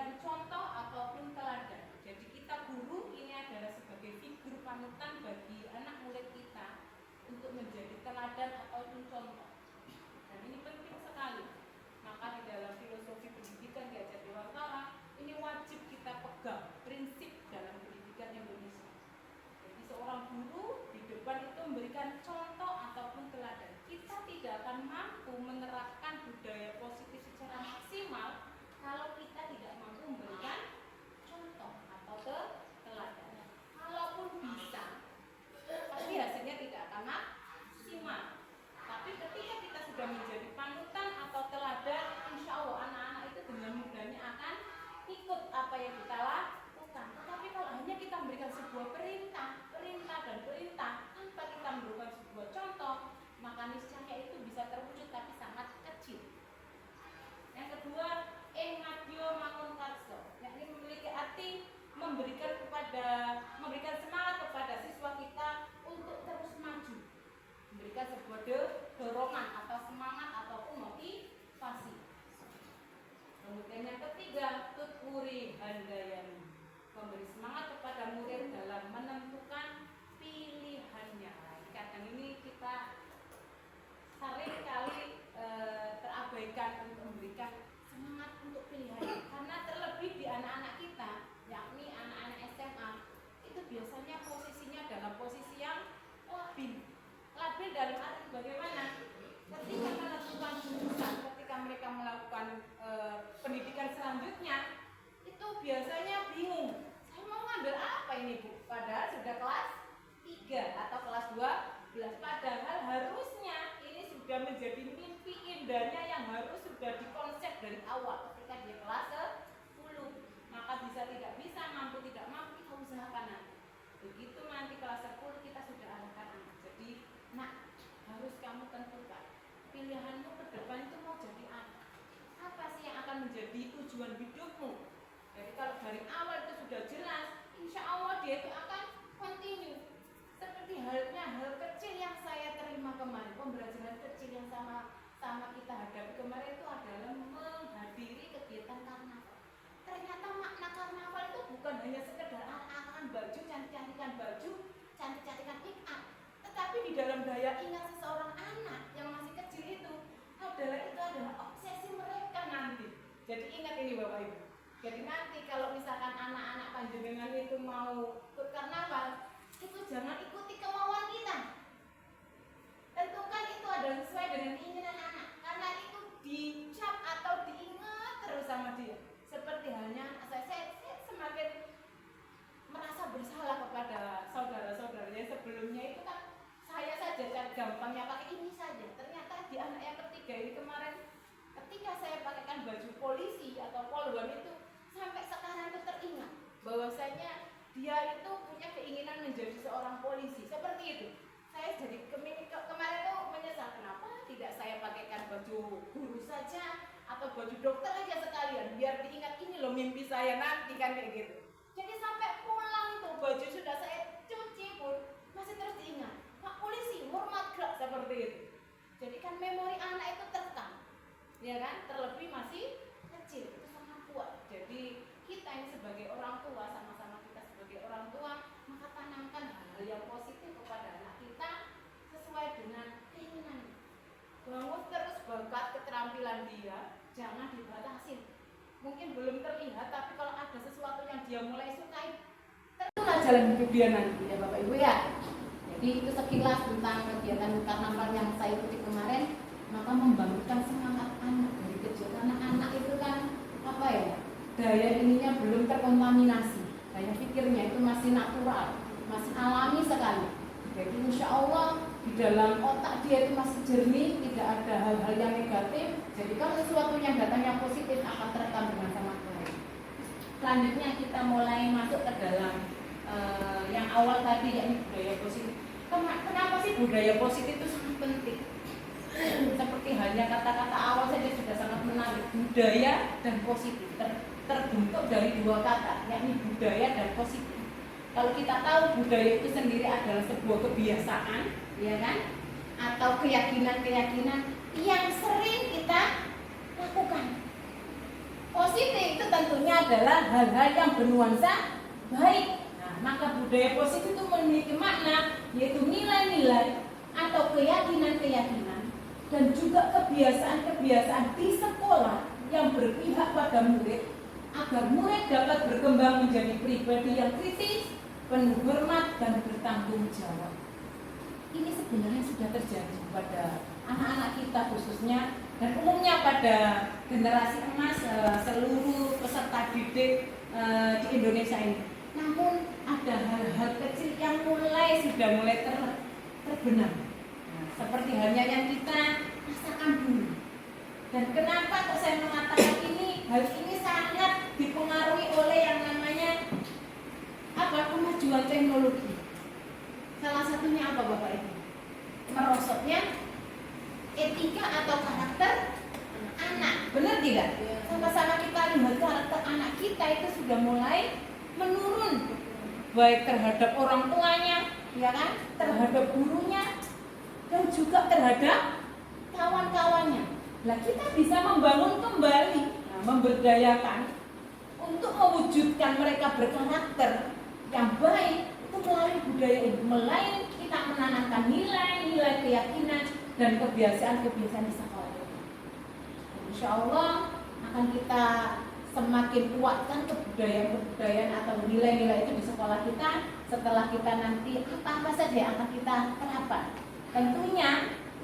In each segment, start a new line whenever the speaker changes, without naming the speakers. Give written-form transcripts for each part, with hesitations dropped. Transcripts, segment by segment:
memberikan contoh ataupun teladan. Jadi kita guru ini adalah sebagai figur panutan bagi anak murid kita untuk menjadi teladan ataupun contoh. Dan ini penting sekali. Maka di dalam filosofi pendidikan di Ajar Dewantara ini wajib kita pegang prinsip dalam pendidikan Indonesia. Jadi seorang guru di depan itu memberikan contoh ataupun teladan. Kita tidak akan mampu menerapkan budaya positif secara maksimal kalau kita tidak mampu memberikan contoh atau teladan. Kalaupun bisa, tapi hasilnya tidak akan maksimal. Tapi ketika kita sudah menjadi panutan atau teladan, insya Allah anak-anak itu dengan mudahnya akan ikut apa yang kita lakukan. Tetapi kalau hanya kita memberikan sebuah perintah tanpa kita memberikan sebuah contoh, maka niscaya itu bisa terwujud tapi sangat kecil. Yang kedua, engatio mangun karso, yakni memiliki arti memberikan semangat kepada siswa kita untuk terus maju, memberikan sebuah dorongan atau semangat ataupun motivasi. Kemudian yang ketiga, tuturi handayani, memberi semangat kepada murid dalam menentukan pilihannya. Kadang ini kita sering kali terabaikan untuk memberikan semangat untuk pilihan, karena terlebih di anak-anak kita, yakni anak-anak SMA, itu biasanya posisinya dalam posisi yang labil dalam arti bagaimana? Ketika menentukan jurusan, ketika mereka melakukan pendidikan selanjutnya, itu biasanya bingung. Saya mau ngambil apa ini, Bu? Padahal sudah kelas 3 atau kelas 12. Padahal harusnya ini sudah menjadi mimpi indahnya yang harus sudah dikonsep dari awal ketika dia kelas 10. Maka bisa tidak bisa, mampu tidak mampu, kita usahakan nanti. Begitu nanti kelas 10 kita sudah arahkan anak. Jadi, nak, harus kamu tentukan pilihanmu ke depan itu mau jadi apa sih yang akan menjadi tujuan hidupmu. Jadi kalau dari awal itu sudah jelas, insya Allah dia itu akan continue. Seperti halnya hal kecil yang saya terima kemarin, pembelajaran kecil yang sama kita hadapi kemarin itu adalah menghadiri kegiatan karnaval. Ternyata makna karnaval itu bukan hanya sekedar anak-anak baju, cantik-cantikan baju, cantik-cantikan make up, tetapi di dalam daya ingat seseorang anak yang masih kecil itu adalah obsesi mereka nanti. Jadi ingat ini Bapak Ibu. Jadi nanti kalau misalkan anak-anak panjenengan itu mau ikut karnaval, itu jangan ikuti kemauan kita. Tentukan itu adalah sesuai dengan keinginan anak, karena itu dicap atau diingat terus sama dia. Seperti halnya saya semakin merasa bersalah kepada saudara-saudaranya sebelumnya itu kan saya saja gampangnya pakai ini saja. Ternyata di anak yang ketiga ini kemarin ketika saya pakaikan baju polisi atau polwan itu sampai sekarang itu teringat bahwasanya dia itu punya keinginan menjadi seorang polisi. Seperti itu. Saya jadi kemarin itu menyesal kenapa tidak saya pakaikan baju guru saja atau baju dokter aja sekalian biar diingat ini loh mimpi saya nanti kan kayak gitu. Jadi sampai pulang tuh baju sudah saya cuci pun masih terus diingat. Pak polisi, hormat gak seperti itu. Jadi kan memori anak itu terekam, ya kan? Terlebih masih kecil, itu sangat kuat. Jadi kita ini sebagai orang tua, sama-sama kita sebagai orang tua, maka tanamkan hal-hal yang positif kepada anak kita sesuai dengan keinginan. Bangun terus bakat keterampilan dia, jangan dibatasi. Mungkin belum terlihat, tapi kalau ada sesuatu yang dia mulai sukai, tentulah jalan hidup dia nanti, ya Bapak Ibu ya. Jadi itu sekilas tentang kegiatan karnaval yang saya ikuti kemarin, maka membangkitkan semangat anak dari kecil. Karena anak itu kan apa ya, daya ininya belum terkontaminasi, daya pikirnya itu masih natural, masih alami sekali. Jadi insya Allah di dalam otak dia itu masih jernih, tidak ada hal-hal yang negatif. Jadi kalau sesuatu yang datangnya positif akan terekam dengan sangat baik. Selanjutnya kita mulai masuk ke dalam yang awal tadi, yakni budaya positif. Kenapa sih budaya positif itu sangat penting? Seperti halnya kata-kata awal saja sudah sangat menarik. Budaya dan positif terbentuk dari dua kata, yakni budaya dan positif. Kalau kita tahu budaya itu sendiri adalah sebuah kebiasaan, ya kan? Atau keyakinan-keyakinan yang sering kita lakukan. Positif itu tentunya adalah hal-hal yang bernuansa baik. Nah, maka budaya positif itu memiliki makna, yaitu nilai-nilai atau keyakinan-keyakinan dan juga kebiasaan-kebiasaan di sekolah yang berpihak pada murid agar murid dapat berkembang menjadi pribadi yang kritis, penuh hormat dan bertanggung jawab. Ini sebenarnya sudah terjadi pada anak-anak kita khususnya dan umumnya pada generasi emas seluruh peserta didik di Indonesia ini. Namun ada hal-hal kecil yang sudah mulai terbenam. Nah, seperti halnya yang kita rasakan dulu. Dan kenapa kok saya mengatakan ini? Hal ini sangat dipengaruhi oleh yang namanya kemajuan teknologi. Salah satunya apa Bapak Ibu? Merosotnya etika atau karakter anak. Benar tidak? Sama-sama kita lihat karakter anak kita itu sudah mulai menurun, baik terhadap orang tuanya, ya kan, terhadap gurunya, dan juga terhadap kawan-kawannya. Nah, kita bisa membangun kembali, memberdayakan untuk mewujudkan mereka berkarakter yang baik itu melalui budaya ini, melalui kita menanamkan nilai-nilai keyakinan dan kebiasaan-kebiasaan di sekolah. Insya Allah akan kita semakin kuatkan kebudayaan atau nilai-nilai itu di sekolah kita setelah kita nanti apa saja yang akan kita terapkan. Tentunya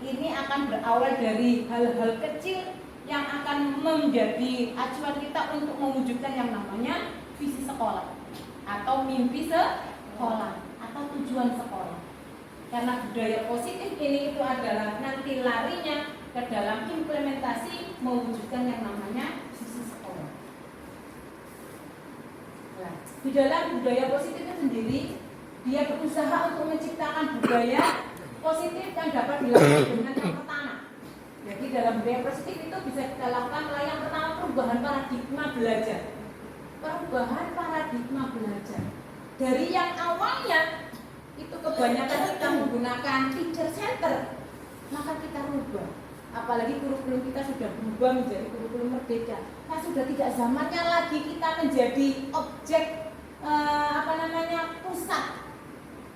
ini akan berawal dari hal-hal kecil yang akan menjadi acuan kita untuk mewujudkan yang namanya visi sekolah atau mimpi sekolah atau tujuan sekolah. Karena budaya positif ini itu adalah nanti larinya ke dalam implementasi mewujudkan yang namanya visi sekolah. Nah, di dalam budaya positif itu sendiri dia berusaha untuk menciptakan budaya positif yang dapat dilakukan dengan yang pertama. Jadi dalam budaya positif itu bisa kita lakukan melalui yang pertama perubahan paradigma belajar. Perubahan paradigma belajar. Dari yang awalnya itu kebanyakan kita menggunakan teacher center, maka kita rubah. Apalagi kurikulum kita sudah berubah menjadi kurikulum merdeka. Nah, sudah tidak zamannya lagi kita menjadi objek pusat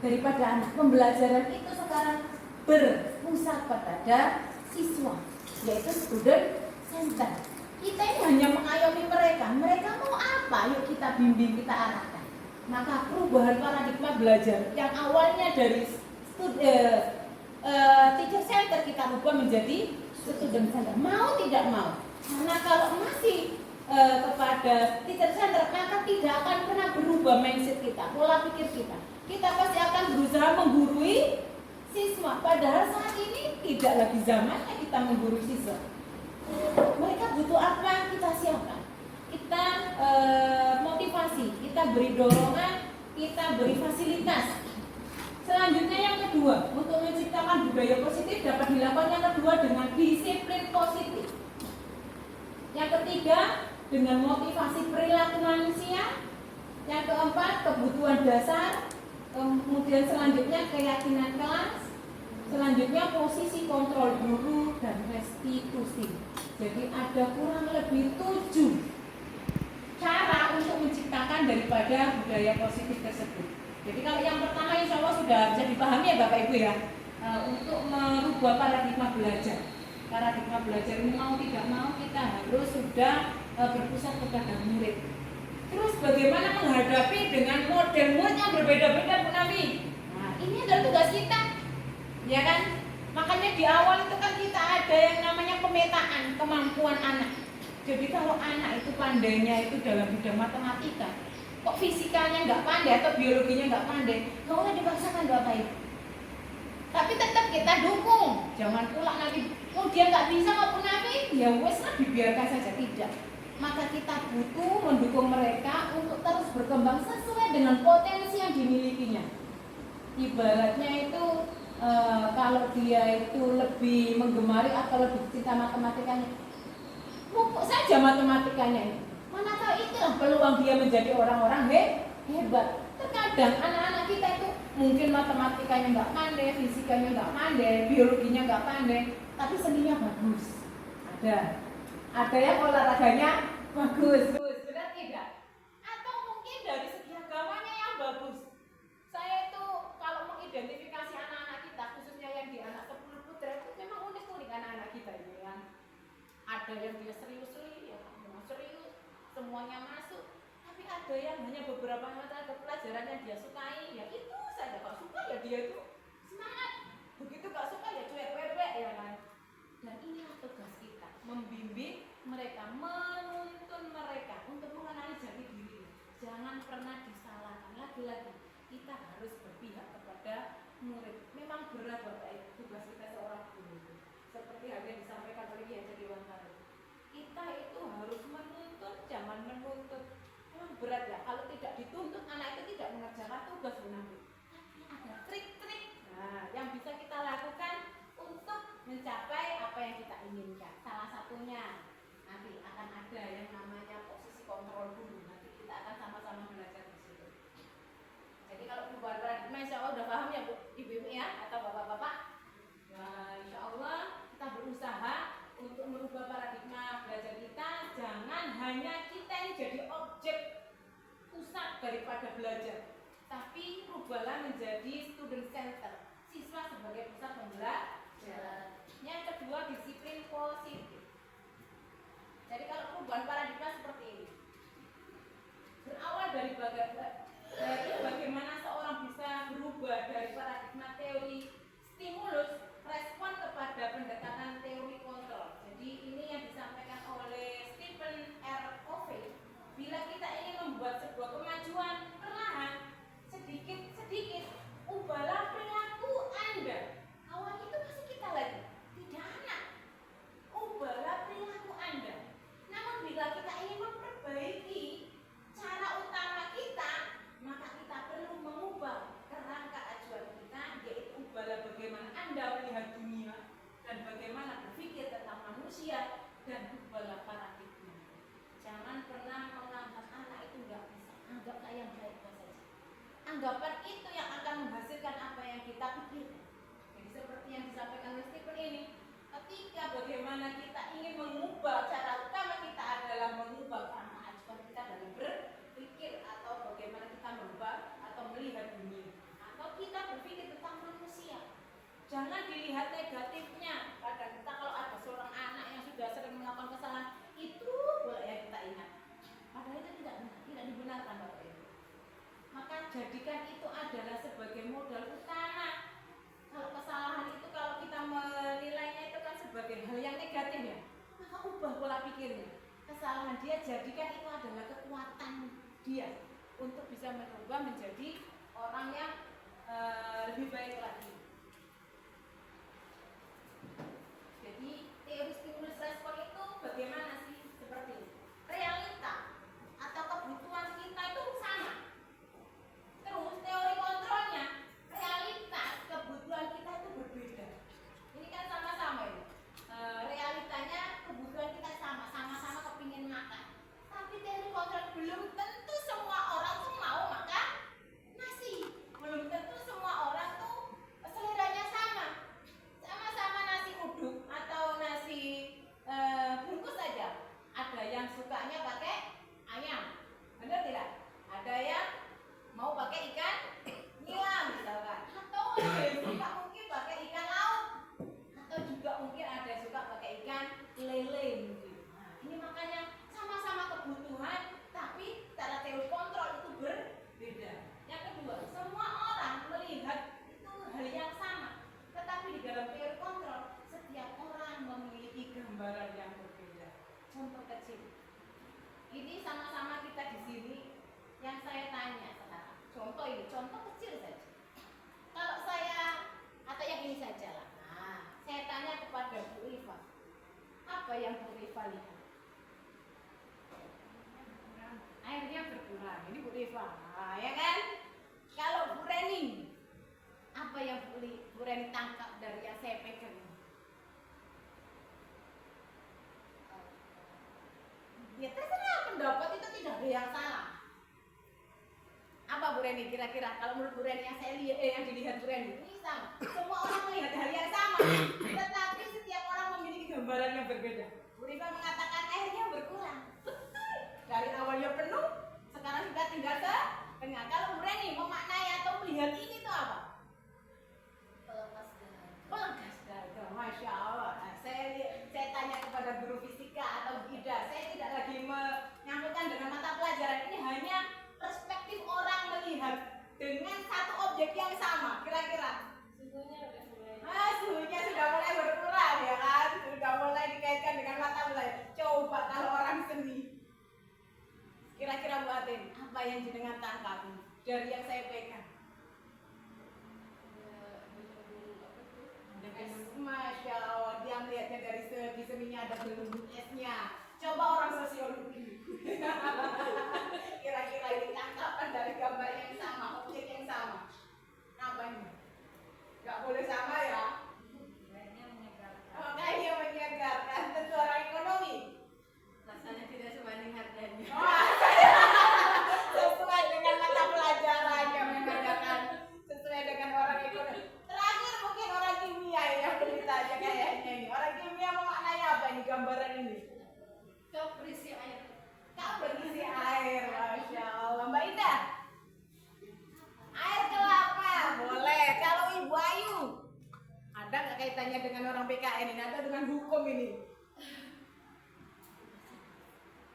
daripada anak. Pembelajaran itu sekarang berpusat pada siswa, yaitu student center. Kita ini hanya mengayomi mereka mau apa, yuk kita bimbing, kita arahkan. Maka perubahan paradigma belajar yang awalnya dari teacher center kita rubah menjadi student center. Mau tidak mau, karena kalau masih kepada teacher center maka tidak akan pernah berubah mindset kita, pola pikir kita. Kita pasti akan berusaha menggurui siswa, padahal saat ini tidak lagi zamannya kita menggurui siswa. Mereka butuh apa, kita siapkan. Kita motivasi, kita beri dorongan, kita beri fasilitas. Selanjutnya yang kedua, untuk menciptakan budaya positif dapat dilakukan yang kedua dengan disiplin positif. Yang ketiga dengan motivasi perilaku manusia. Yang keempat kebutuhan dasar. Kemudian selanjutnya keyakinan kelas. Selanjutnya posisi kontrol guru dan restitusi. Jadi ada kurang lebih 7 cara untuk menciptakan daripada budaya positif tersebut. Jadi kalau yang pertama insya Allah sudah bisa dipahami ya Bapak Ibu ya, untuk merubah paradigma belajar. Paradigma belajar ini mau tidak mau kita harus sudah berpusat kepada murid. Terus bagaimana menghadapi dengan model murid yang berbeda-beda Bu Nabi? Nah, ini adalah tugas kita, ya kan? Makanya di awal itu kan kita ada yang namanya pemetaan kemampuan anak. Jadi kalau anak itu pandainya itu dalam bidang matematika, kok fisikanya nggak pandai atau biologinya nggak pandai, nggak usah dipaksakan Bapak Ibu. Tapi tetap kita dukung, jangan pula nanti dia nggak bisa maupun nanti, ya wes lah dibiarkan saja, tidak. Maka kita butuh mendukung mereka untuk terus berkembang sesuai dengan potensi yang dimilikinya. Ibaratnya itu kalau dia itu lebih menggemari atau lebih cinta matematikanya, pupuk saja matematikanya itu. Mana tahu itulah peluang dia menjadi orang-orang hebat. Terkadang anak-anak kita itu mungkin matematikanya nggak pandai, fisikanya nggak pandai, biologinya nggak pandai, tapi seninya bagus. Ada yang olahraganya bagus, benar ada yang hanya beberapa mata pelajaran yang dia sukai, ya itu saja. Kalau suka ya dia itu semangat, begitu gak suka ya cuek-cuek ya kan. Dan inilah tugas kita, membimbing mereka, menuntun mereka untuk mengenali jati diri. Jangan pernah disalahkan. Lagi-lagi kita harus berpihak kepada murid. Memang berat Bapak Ibu tugas kita seorang guru itu. Seperti hal yang disampaikan oleh Kiai Haji Dewantara. Kita itu harus menuntut, jangan menuntut. Memang berat ya, kalau tidak dituntut anak itu tidak mengerjakan tugas nanti. Tapi ada trik-trik yang bisa kita lakukan untuk mencapai apa yang kita inginkan. Salah satunya nanti akan ada yang namanya posisi kontrol guru. Nanti kita akan sama-sama belajar di situ. Jadi kalau perubahan paradigma insya Allah udah paham ya Bu, Ibu-ibu ya, atau Bapak-bapak. Nah, insya Allah kita berusaha untuk merubah paradigma belajar kita. Jangan hanya kita ini jadi objek pusat daripada belajar, tapi rubahlah menjadi student center, siswa sebagai pusat pembelajaran. Yang kedua, disiplin positif. Jadi kalau perubahan paradigma seperti ini berawal dari bagaimana seorang bisa berubah dari paradigma teori stimulus respon kepada pendekatan teori kontrol. Jadi ini yang disampaikan oleh Stephen R. Covey. Bila kita ingin membuat sebuah kemajuan perlahan, sedikit-sedikit, ubahlah perilaku Anda. Awal itu masih kita lagi, tidak anak. Ubahlah perilaku Anda. Namun bila kita ingin memperbaiki cara utama kita, maka kita perlu mengubah kerangka acuan kita, yaitu ubahlah bagaimana Anda melihat dunia dan bagaimana berpikir tentang manusia, dan ubahlah paradigma. Jangan pernah menganggap anak itu nggak bisa, anggaplah yang baik-baik saja. Anggapan itu yang akan menghasilkan apa yang kita pikirkan. Jadi seperti yang disampaikan oleh Stephen ini, ketika bagaimana kita ingin mengubah cara utama kita adalah mengubah kerangka acuan kita dalam berpikir, atau bagaimana kita merubah atau melihat dunia, atau kita berpikir tentang manusia. Jangan dilihat negatifnya. Kadang kita kalau ada seorang anak yang sudah sering melakukan kesalahan, itu boleh ya kita ingat. Padahal itu tidak dibenarkan Bapak Ibu. Maka jadikan itu adalah sebagai modal utama. Kalau kesalahan itu kalau kita menilainya itu kan sebagai hal yang negatif ya, maka ubah pola pikirnya. Kesalahan dia jadikan itu adalah kekuatan dia untuk bisa merubah menjadi orang yang lebih baik lagi. Jadi teori stimulus respon itu bagaimana sih? Seperti ini. Realita atau kebutuhan kita itu sama. Terus teori kontrolnya, realitas kebutuhan kita itu berbeda. Ini kan sama-sama ini. Realitanya kebutuhan kita sama-sama kepingin makan. Tapi teori kontrol belum tentu semua orang tuh mau makan nasi. Belum tentu semua orang tuh seleranya sama. Sama-sama nasi uduk atau nasi bungkus saja. Ada yang sukanya pakai ayam, benar tidak? Ada yang mau pakai ikan nilam misalkan, atau ada yang suka mungkin pakai ikan laut, atau juga mungkin ada yang suka pakai ikan lele mungkin. Nah, ini makanya sama-sama kebutuhan, tapi cara teori kontrol itu berbeda. Yang kedua, semua orang melihat itu hal yang sama, tetapi di dalam teori kontrol setiap orang memiliki gambaran yang berbeda. Contoh kecil, ini sama-sama kita di sini. Yang saya tanya sekarang, contoh ini, contoh kecil saja. Kalau saya, atau yang ini saja lah. Nah, saya tanya kepada Bu Rifa, apa yang Bu Rifa lihat? Airnya berkurang. Ini Bu Rifa, nah, ya kan? Kalau Bu Reni, apa yang Bu Reni tangkap dari yang saya pegang ini? Ya terserah, pendapat itu tidak ada yang salah. Apa Bu Reni kira-kira? Kalau menurut Bu Reni yang saya lihat, yang dilihat Bu Reni ini sama. Semua orang melihat hal yang sama, tetapi setiap orang memiliki gambaran yang berbeda. Bu Rifa mengatakan airnya berkurang. Betul. Dari awalnya penuh, sekarang sudah tinggal setengah. Kalau Bu Reni memaknai atau melihat ini itu apa? Pelegas dahaga. Masya Allah. Nah, saya tanya kepada guru fisika atau Bu Ida, saya tidak lagi menyampaikan dengan mata pelajaran ini, hanya
apa yang jenengan tangkap dari yang saya pegang? Masya Allah, dia melihatnya dari segi seninya ada belenggu esnya. Coba orang sosiologi. Kira-kira ini tangkapan dari gambar yang sama, objek yang sama. Apa ini? Gak boleh sama ya?
Kayaknya menyegarkan.
Oh, kayaknya menyegarkan. Tentu orang ekonomi.
Rasanya tidak sebanding harganya.
Sesuai dengan mata pelajarannya membedakan. Sesuai dengan orang ekonomi. Terakhir mungkin orang kimia yang beritanya kayaknya ini. Orang kimia memaknai apa ini gambaran ini?
Kau berisi air.
Kau berisi air, Masya Allah. Mbak Ida, air kelapa, boleh. Kalau Ibu Ayu, ada nggak kaitannya dengan orang PKN ini atau dengan hukum ini?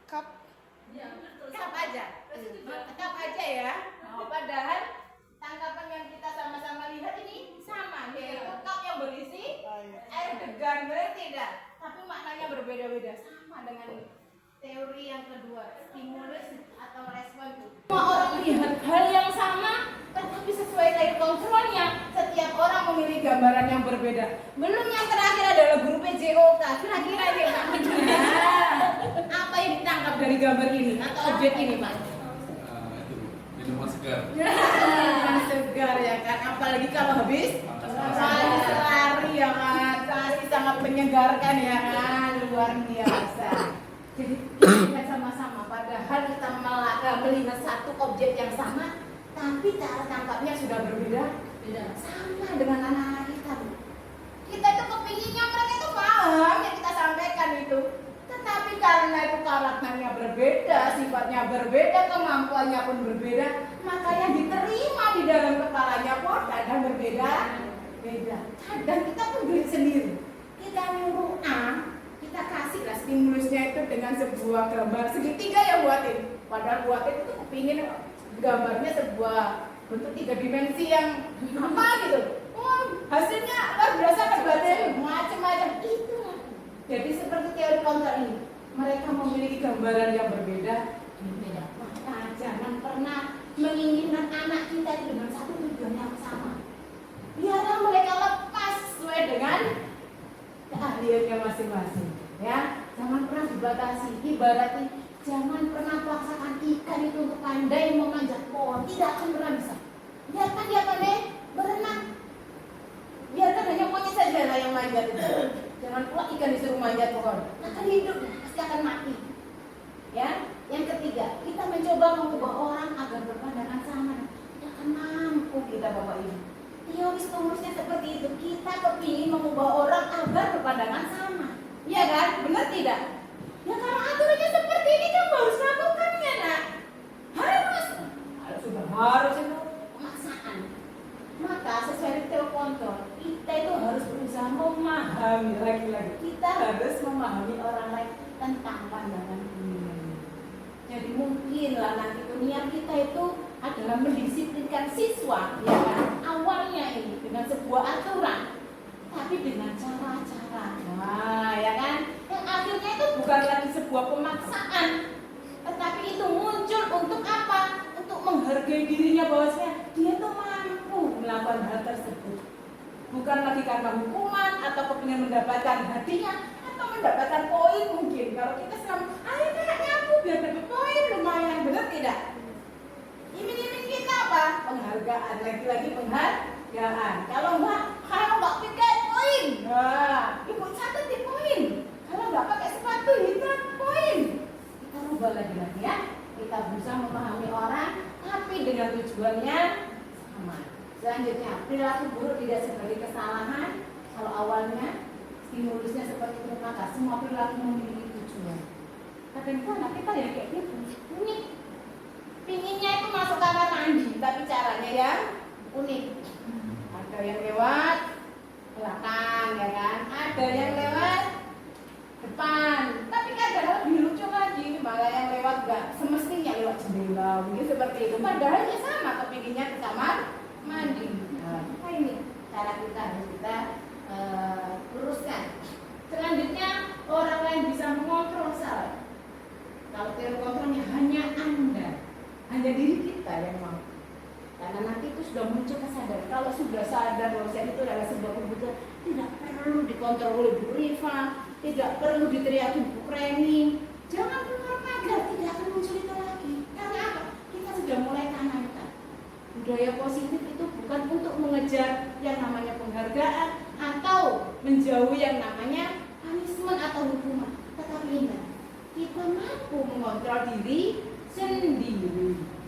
Cup.
Ya, betul.
Kap aja. Kap aja ya. Oh, padahal tangkapan yang kita sama-sama lihat ini sama, yaitu cup yang berisi air degan, benar tidak? Tapi maknanya berbeda-beda, sama dengan teori yang kedua, stimulus atau respon. Semua orang melihat hal yang sama, tetapi sesuai dari kontrolnya, setiap orang memilih gambaran yang berbeda. Belum yang terakhir adalah guru PJOK. Kira-kira ini Pak, apa yang ditangkap dari gambar ini atau objek ini Pak?
Minuman segar.
Minuman segar ya kan, apalagi kalau habis lari ya kan, pasti sangat menyegarkan ya kan, luar biasa. Jadi kita sama-sama, padahal kita melihat satu objek yang sama, tapi cara tangkapnya sudah berbeda. Sama dengan anak-anak kita. Kita itu kepinginnya mereka itu paham yang kita sampaikan itu. Tetapi karena itu karakternya berbeda, sifatnya berbeda, kemampuannya pun berbeda, maka yang diterima di dalam kepalanya pun kadang berbeda. Kadang kita pun beli sendiri. Kita nyuruh A, kita kasihlah stimulusnya itu dengan sebuah gambar segitiga yang buatin. Padahal buatin itu kepingin gambarnya sebuah bentuk 3 dimensi yang apa gitu. Oh, hasilnya luar biasa kan macam-macam itu. Jadi seperti teori kontrol ini, mereka memiliki gambaran yang berbeda. Maka jangan pernah menginginkan anak kita itu dengan satu tujuan yang sama. Biarlah mereka lepas sesuai dengan keahliannya masing-masing. Ya, jangan pernah dibatasi. Ibaratnya jangan pernah paksakan ikan itu untuk pandai memanjat pohon. Tidak akan pernah bisa. Biarkan dia pandai berenang. Biarkan hanya monyet saja lah yang manjat itu. Jangan pula ikan disuruh manjat pohon. Akan hidup, pasti akan mati. Ya, yang ketiga, kita mencoba mengubah orang agar berpandangan sama. Tidak akan mampu kita Bapak Ibu. Teori stimulusnya seperti itu. Kita kepingin mengubah orang agar berpandangan sama. Iya kan? Benar tidak? Ya kalau aturannya seperti ini kan harus lakukannya nak. Harus itu pemaksaan. Maka sesuai teori kontrol, kita itu harus berusaha memahami lagi-lagi. Kita harus memahami orang lain tentang pandangan dunia. Jadi mungkinlah nanti dunia kita itu adalah mendisiplinkan siswa, ya kan? Awalnya ini dengan sebuah aturan, tapi dengan cara-cara, nah, ya kan? Yang akhirnya itu bukan lagi sebuah pemaksaan, tetapi itu muncul untuk apa? Untuk menghargai dirinya bahwasanya dia tuh mampu melakukan hal tersebut. Bukan lagi karena hukuman atau kepingin mendapatkan hadiah atau mendapatkan poin mungkin. Kalau kita selalu, ayo nak nyapu biar dapat poin lumayan, benar tidak? Iming-iming kita apa? Penghargaan, lagi-lagi penghargaan. Kalau nggak piket poin, nah, ibu catat di poin. Kalau nggak pakai sepatu hitam poin. Kita rubah lagi ya. Kita berusaha memahami orang, tapi dengan tujuannya sama. Selanjutnya, perilaku buruk tidak sebagai kesalahan. Kalau awalnya stimulusnya seperti itu, maka semua perilaku memiliki tujuan. Kadang-kadang kita ya kayak gitu, unik. Pinginnya itu masuk kamar mandi, tapi caranya yang unik. Ada yang lewat belakang, ya kan? Ada yang lewat depan. Tapi kadang lebih lucu lagi, malah yang lewat enggak semestinya lewat jendela, mungkin seperti itu. Padahal ya sama, kepinginnya ke kamar mandi. Nah, ini cara kita harus kita luruskan. Selanjutnya, orang lain bisa mengontrol salah. Kalau teori kontrolnya hanya Anda, hanya diri sudah muncul kesadaran. Kalau sudah sadar bahwa saya itu adalah sebuah kebutuhan, tidak perlu dikontrol oleh Bu Rifa, tidak perlu diteriaki Bu Reni. Jangan keluar pagar, tidak akan muncul itu lagi. Karena apa? Kita sudah mulai tanamkan. Budaya positif itu bukan untuk mengejar yang namanya penghargaan atau menjauhi yang namanya punishment atau hukuman. Tetapi ingat, kita mampu mengontrol diri sendiri.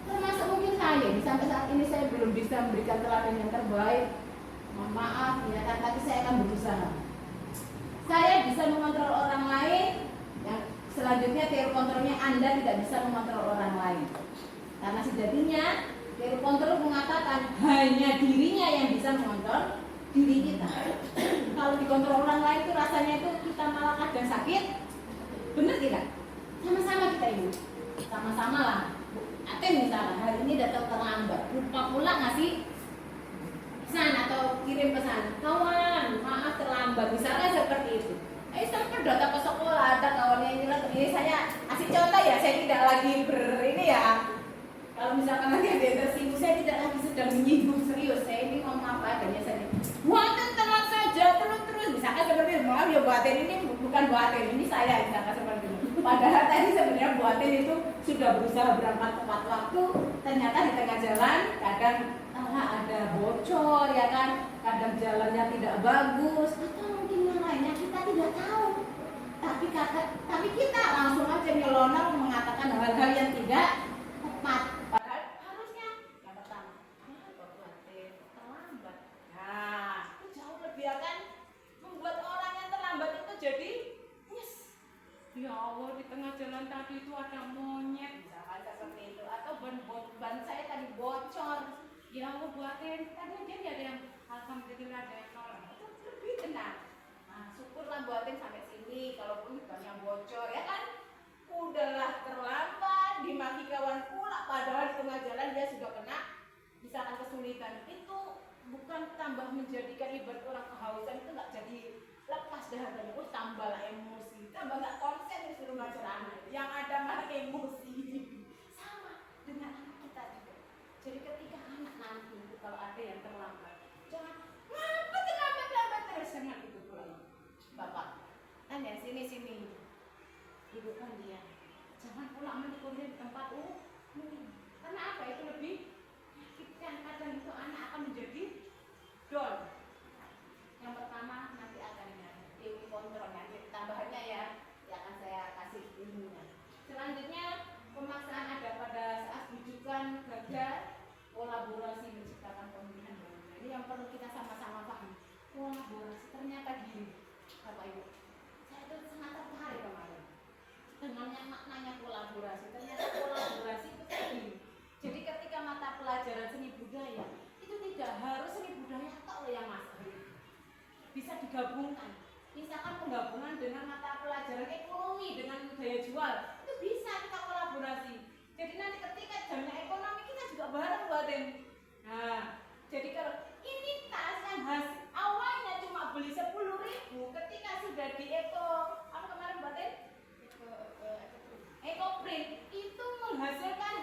Termasuk mungkin saya, sampai saat ini saya belum bisa memberikan teladan yang terbaik. Mohon maaf ya kan, tapi saya akan berusaha. Saya bisa mengontrol orang lain, yang selanjutnya teori kontrolnya Anda tidak bisa mengontrol orang lain. Karena sejatinya teori kontrol mengatakan hanya dirinya yang bisa mengontrol diri kita. Kalau dikontrol orang lain itu rasanya itu kita malah kadang sakit. Benar tidak? Sama-sama kita ini. Sama-sama lah. Aten misalnya hari ini datang terlambat, lupa pulang ngasih pesan atau kirim pesan, kawan maaf terlambat, misalnya seperti itu. Sampai datang ke sekolah ada kawannya ini saya kasih contoh ya, saya tidak lagi ini ya. Kalau misalkan nanti ada yang tersinggung, saya tidak lagi sedang menyinggung serius. Saya ini ngomong apa adanya saja. Buatin telat saja terus. Misalkan seperti itu, maaf ya buatin ini bukan buatin ini saya misalkan seperti itu. Padahal tadi sebenarnya buatin itu sudah berusaha berangkat tepat waktu, ternyata di tengah jalan kadang ada bocor ya kan, kadang jalannya tidak bagus atau mungkin yang lainnya kita tidak tahu. Tapi kita langsung aja nyelonong mengatakan hal-hal yang tidak tepat. Padahal harusnya yang pertama, buatin terlambat. Nah, itu jauh lebih akan membuat orang yang terlambat itu jadi ya Allah, di tengah jalan tadi itu ada monyet, misalkan seperti itu, atau ban saya tadi bocor, ya Allah buatin, tadi aja ada yang alhamdulillah ada yang nolong, itu lebih tenang. Nah, syukurlah buatin sampai sini, kalaupun banyak bocor, ya kan, udahlah terlambat, dimaki kawan pula, padahal di tengah jalan dia sudah kena, misalkan kesulitan, itu bukan tambah menjadikan ibarat orang kehausan itu nggak jadi lepas dahaga, tambahlah emosi, tambah nggak konsen disuruh ngajar anak, yang ada malah emosi. Sama dengan anak kita juga. Jadi ketika anak nanti kalau ada yang terlambat, jangan lambat terus, jangan itu pulang. Bapak, tanya sini, ibu kan dia, jangan pulang menikunin di tempat karena apa itu lebih menyakitkan, kadang itu anak akan menjadi down. Yang pertama nanti akan ilmu kontrolnya, tambahannya ya akan saya kasih ilmunya. Selanjutnya pemaksaan ada pada saat bujukan gagal, kolaborasi menciptakan pemilihan baru. Ini yang perlu kita sama-sama paham. Kolaborasi ternyata gini, Bapak Ibu. Saya itu sangat tertarik kemarin dengan yang maknanya kolaborasi. Ternyata kolaborasi itu gini. Jadi ketika mata pelajaran seni budaya itu tidak harus seni budaya atau yang masuk. Bisa digabungkan, misalkan penggabungan dengan mata pelajaran ekonomi dengan daya jual itu bisa kita kolaborasi. Jadi nanti ketika jamnya ekonomi kita juga bareng buatin. Nah, jadi kalau ini tas yang hasil awalnya cuma beli 10.000, ketika sudah di apa kemarin buatin print itu menghasilkan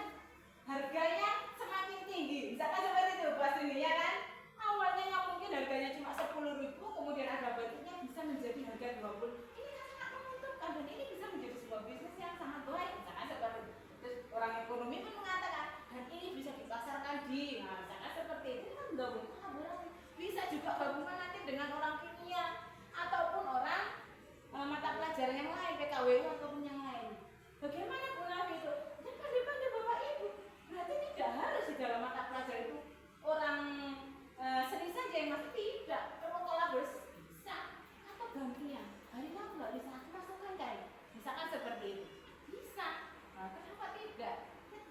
harganya semakin tinggi. Misalkan seperti itu pas ini ya kan. Awalnya yang mungkin harganya cuma 10.000, kemudian ada batiknya bisa menjadi harga 20. Ini kan sangat menguntungkan dan ini bisa menjadi sebuah bisnis yang sangat baik. Misalkan seperti itu. Terus orang ekonomi pun mengatakan dan ini bisa dipasarkan misalkan seperti itu kan gabung kolaborasi. Bisa juga gabungan nanti dengan orang kimia ataupun orang mata pelajaran yang lain, PKWU ataupun yang lain. Bagaimana Bu Nafi itu? Dan pandai-pandai Bapak Ibu. Berarti tidak harus di dalam mata pelajaran itu orang seni saja yang masih tidak perlu kolaborasi bisa atau gantian. Hari ini aku nggak bisa aku masukkan kayak misalkan seperti itu bisa. Nah, kenapa tidak?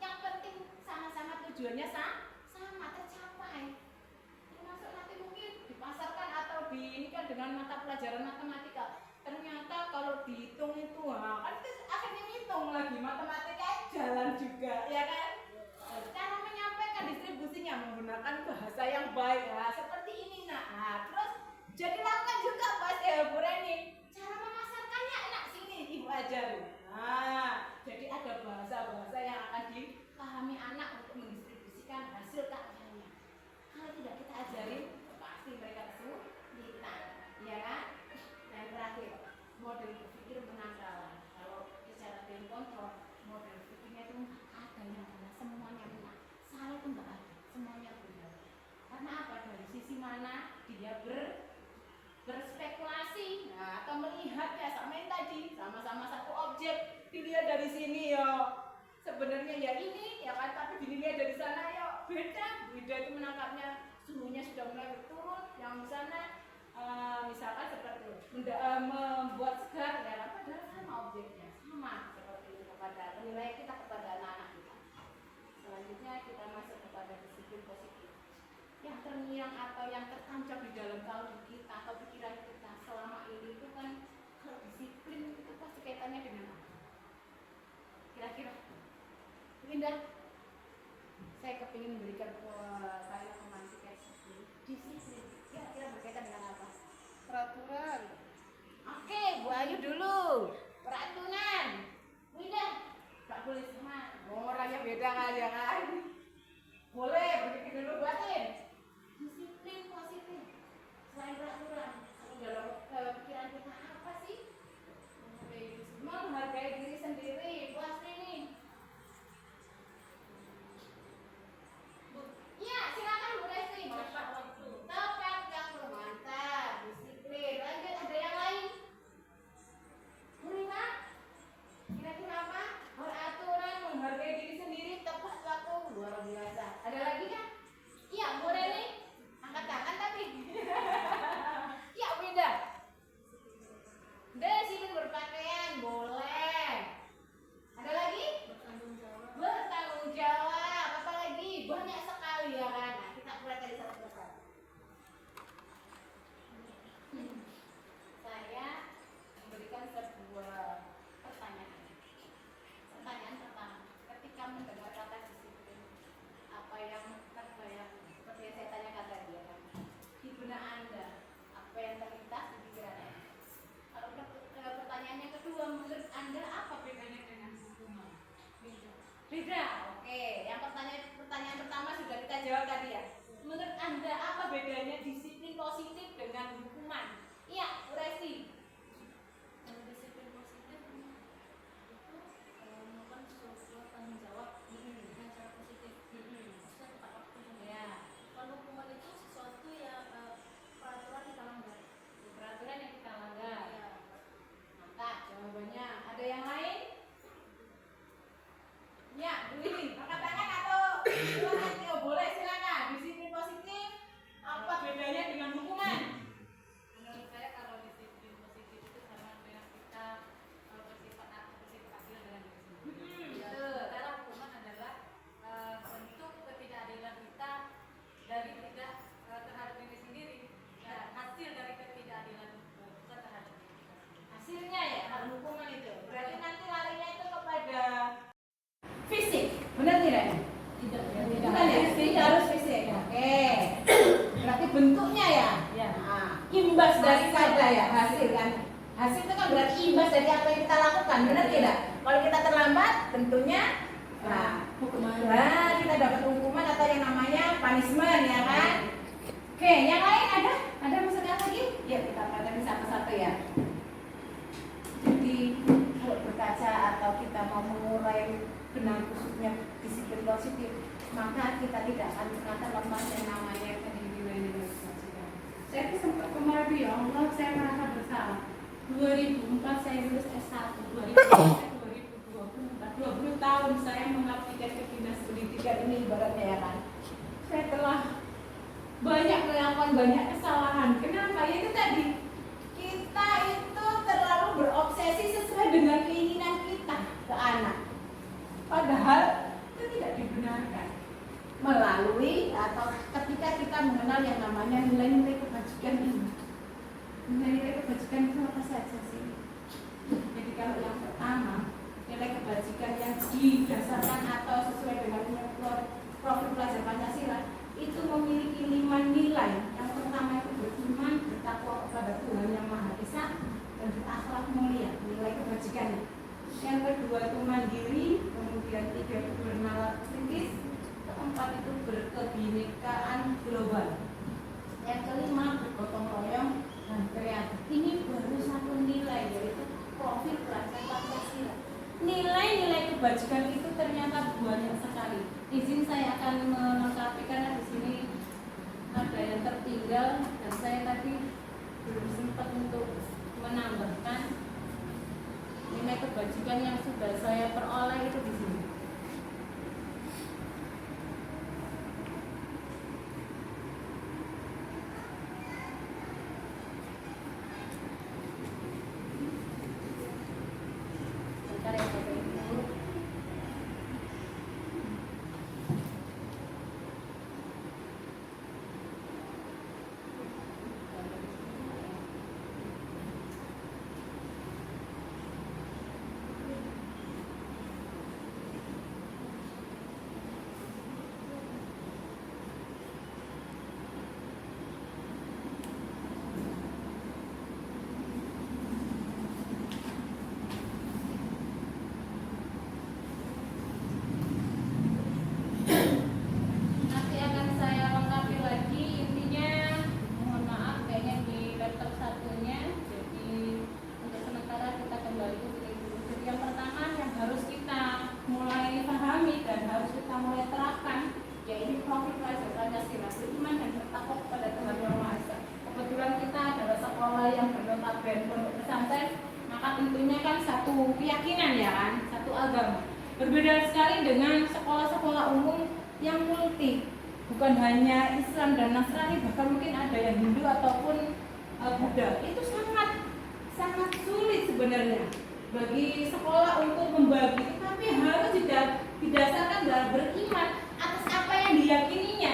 Yang penting sama-sama tujuannya sama tercapai. Termasuk nanti mungkin dipasarkan atau diinikan dengan mata pelajaran matematika. Ternyata kalau dihitung itu kan akhirnya ngitung lagi matematika jalan juga ya kan. Cara menyampaikan distribusinya menggunakan bahasa yang baik seperti ini terus jadi lakukan juga Pak Bu Reni, cara memasarkannya enak sini Ibu ajar. Jadi ada bahasa-bahasa yang akan dipahami anak untuk mendistribusikan hasil karyanya. dilihat dari sini ya sebenarnya ya ini ya kan, tapi dilihat dari sana ya beda itu menangkapnya suhunya sudah mulai turun. Yang di sana misalkan seperti membuat segar ya kan, padahal sama objeknya sama seperti itu kepada penilaian kita kepada anak-anak kita. Selanjutnya kita masuk kepada disiplin positif yang terngiang atau yang tertancap di dalam kalbu kita atau pikiran kita selama ini itu kan. Kalau disiplin itu pasti kaitannya dengan apa? Kira-kira Linda, saya kepingin memberikan saya pemantik disiplin. Kira-kira berkaitan dengan apa?
Peraturan.
Oke, Bu Ayu dulu. Peraturan. Linda, nggak boleh sama. Orangnya beda aja kan? Boleh, begitu dulu buatin. Disiplin positif. Selain peraturan, kalau dalam pikiran kita apa sih? Menghargai diri sendiri. Puas ini. Iya, silakan Bu Resti.
Tepat waktu.
Tepat waktu, mantap. Disiplin. Lanjut, ada yang lain? Bu Rina, kira-kira apa? Beraturan, menghargai diri sendiri, tepat waktu, luar biasa. Ada lagi kan? Iya, Bu Reni. Angkat tangan tapi. Iya, Winda. Disiplin berpakaian, boleh. Ada lagi?
Bertanggung jawab.
Bertanggung jawab, apa lagi? Banyak sekali ya kan. Nah, kita mulai dari satu persatu. Saya memberikan sebuah pertanyaan. Pertanyaan pertama, ketika mendengar kata disiplin, apa yang terbayang? Seperti yang saya tanyakan tadi ya kan? Di benak Anda, apa yang terlintas di pikiran Anda? Kalau pertanyaan yang kedua, menurut Anda apa bedanya dengan hukuman? Beda. Oke, yang pertanyaan pertama sudah kita jawab tadi ya. Menurut Anda apa bedanya disiplin positif dengan hukuman? Iya, Bu Resti.
Kalau disiplin positif itu melakukan sesuatu tanggung jawab dengan cara positif. Maksudnya tepat waktu.
Ya,
Kalau hukuman itu sesuatu yang peraturan kita langgar.
peraturan yang kita langgar.
Ya.
Mantap jawabannya. Ada yang lain? Ya, Bu Lili, angkat tangan atau silakan. Oh, boleh silakan. Disiplin positif apa bedanya dengan hukuman?
Menurut saya kalau disiplin positif itu karena kita bersifat adil dengan diri sendiri.
Betul.
Sementara hukuman adalah bentuk ketidakadilan kita dari tidak terhadap diri sendiri dan hasil dari ketidakadilan kita terhadap diri kita sendiri.
Hasilnya ya kalau hukuman itu berarti nanti larinya itu kepada fisik, benar tidak?
Tidak.
Bukan ya? Tidak harus fisik. Oke. Berarti bentuknya ya.
Ya.
Nah, imbas daripada ya hasil kan. Hasil itu kan berarti imbas dari apa yang kita lakukan, benar tidak? Kalau kita terlambat, tentunya
Hukuman.
kita dapat hukuman atau yang namanya punishment ya kan? Oke, yang lain ada? Ada maksudnya lagi? Ya kita pelajari satu-satu ya. Jadi kalau berkaca atau kita mau mengurai benang kusutnya disiplin positif, maka kita tidak akan pernah terlepas yang namanya kedisiplinan kewajiban. Saya tuh sempat kemarin ya Allah, saya merasa bersalah. 2004 saya lulus S1, 2024, 20 tahun saya mengabdikan ke dinas pendidikan ini ibaratnya ya kan. Saya telah banyak melakukan banyak kesalahan. Kenapa? Ya itu tadi, kita itu terlalu berobsesi sesuai dengan keinginan kita ke anak. Padahal itu tidak dibenarkan melalui atau ketika kita mengenal yang namanya nilai-nilai kebajikan ini. Nilai-nilai kebajikan itu apa saja sih? Jadi kalau yang pertama, nilai kebajikan yang didasarkan atau sesuai dengan profil pelajar Pancasila itu memiliki 5 nilai. Yang pertama itu beriman, bertakwa kepada Tuhan Yang Maha Esa, dan berakhlak mulia, nilai kebajikan. Yang kedua itu mandiri, kemudian 3 itu bernalar kritis, keempat itu berkebinekaan global, yang kelima bergotong royong dan kreatif. Ini baru satu nilai, yaitu profil pelajar Pancasila. Nilai-nilai kebajikan itu ternyata banyak sekali. Izin saya akan melengkapi karena di sini ada yang tertinggal dan saya tadi belum sempat untuk menambahkan nilai kebajikan yang sudah saya
kita mulai terapkan, yaitu profil pelajar Pancasila, beriman dan bertakwa kepada Tuhan Yang Maha Esa. Kebetulan kita adalah sekolah yang bernotabene pondok pesantren, maka tentunya kan satu keyakinan ya kan, satu agama. Berbeda sekali dengan sekolah-sekolah umum yang multi, bukan hanya Islam dan Nasrani, bahkan mungkin ada yang Hindu ataupun Buddha. Itu sangat sulit sebenarnya bagi sekolah untuk membagi, tapi harus didasarkan dalam beriman atas apa yang diyakininya.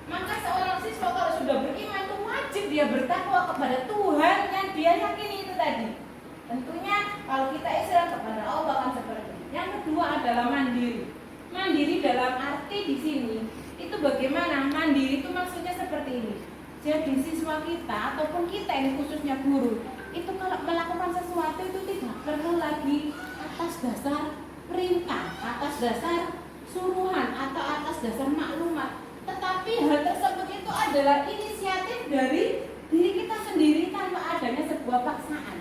Maka seorang siswa kalau sudah beriman itu wajib dia bertakwa kepada Tuhan yang dia yakini itu tadi. Tentunya kalau kita Islam kepada Allah kan seperti itu. Yang kedua adalah mandiri. Mandiri dalam arti di sini itu bagaimana? Mandiri itu maksudnya seperti ini. Jadi siswa kita ataupun kita ini khususnya guru itu kalau melakukan sesuatu itu tidak perlu lagi atas dasar perintah, atas dasar suruhan atau atas dasar maklumat. Tetapi hal tersebut itu adalah inisiatif dari diri kita sendiri tanpa adanya sebuah paksaan.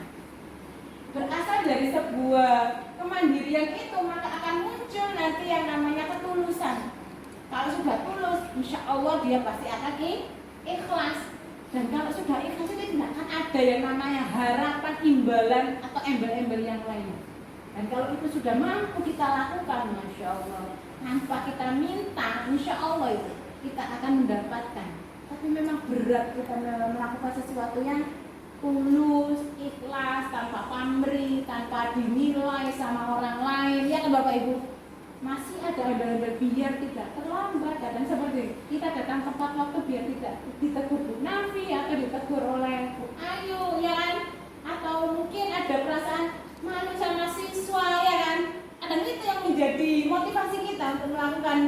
Berasal dari sebuah kemandirian itu maka akan muncul nanti yang namanya ketulusan. Kalau sudah tulus, insya Allah dia pasti akan ikhlas. Dan kalau sudah ikhlas itu tidak akan ada yang namanya harapan, imbalan atau embel-embel yang lain. Dan kalau itu sudah mampu kita lakukan, masya Allah, tanpa kita minta, insya Allah itu kita akan mendapatkan. Tapi memang berat kita melakukan sesuatu yang tulus, ikhlas, tanpa pamrih, tanpa dinilai sama orang lain. Ya kan Bapak Ibu? Masih ada embel-embel biar tidak terlambat. Dan seperti kita datang tepat waktu biar tidak ditegur Bu Nafi atau ditegur oleh Bu Ayu, ya kan? Atau mungkin ada perasaan malu sama siswa, ya kan? Dan itu yang menjadi motivasi kita untuk melakukan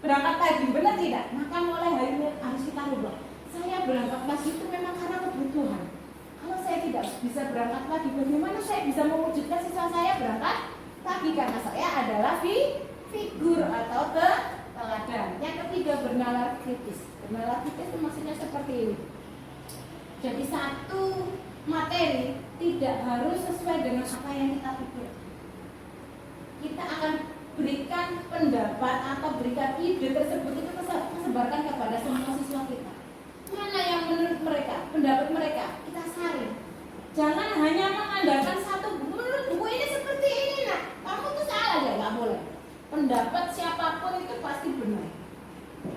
berangkat pagi, benar tidak? Maka mulai hari ini harus kita rubah. Saya berangkat pagi itu memang karena kebutuhan. Kalau saya tidak bisa berangkat pagi, bagaimana saya bisa mewujudkan siswa saya berangkat pagi? Karena saya adalah figur atau teladan. Yang ketiga, bernalar kritis. Bernalar kritis itu maksudnya seperti ini. Jadi satu materi tidak harus sesuai dengan apa yang kita pikir. Kita akan berikan pendapat atau berikan ide tersebut itu sebarkan kepada semua siswa kita. Mana yang menurut mereka, pendapat mereka, kita saring. Jangan hanya mengandalkan satu, menurut buku ini seperti ini nak, kamu tuh salah ya, nggak boleh. Pendapat siapapun itu pasti benar.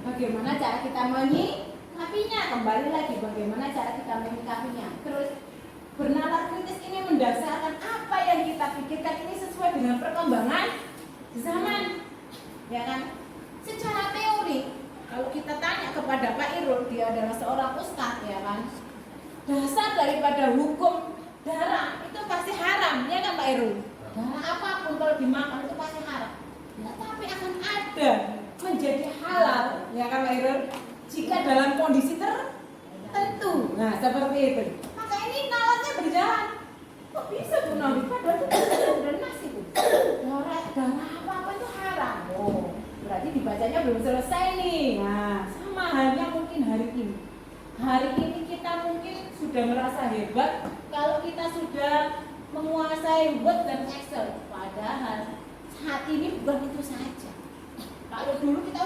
Bagaimana cara kita menyikapinya? Kembali lagi, bagaimana cara kita menyikapinya? Terus bernalar kritis ini mendasarkan apa yang kita pikirkan ini sesuai dengan perkembangan zaman, ya kan? Secara teori, kalau kita tanya kepada Pak Irul, dia adalah seorang ustadz, ya kan? Dasar daripada hukum darah itu pasti haram, ya kan Pak Irul? Darah apapun kalau dimakan itu pasti haram. Nah, tapi akan ada menjadi halal, ya kan Pak Irul? Jika dalam kondisi tertentu. Nah, seperti itu. Maka ini nalarnya berjalan. Kok bisa Bu Nabi? Padahal itu sudah nasi itu. Darah apa itu haram. Oh, berarti dibacanya belum selesai nih. Nah, sama halnya mungkin hari ini. Hari ini kita mungkin sudah merasa hebat kalau kita sudah menguasai Word dan Excel. Padahal saat ini bukan itu saja. Kalau dulu kita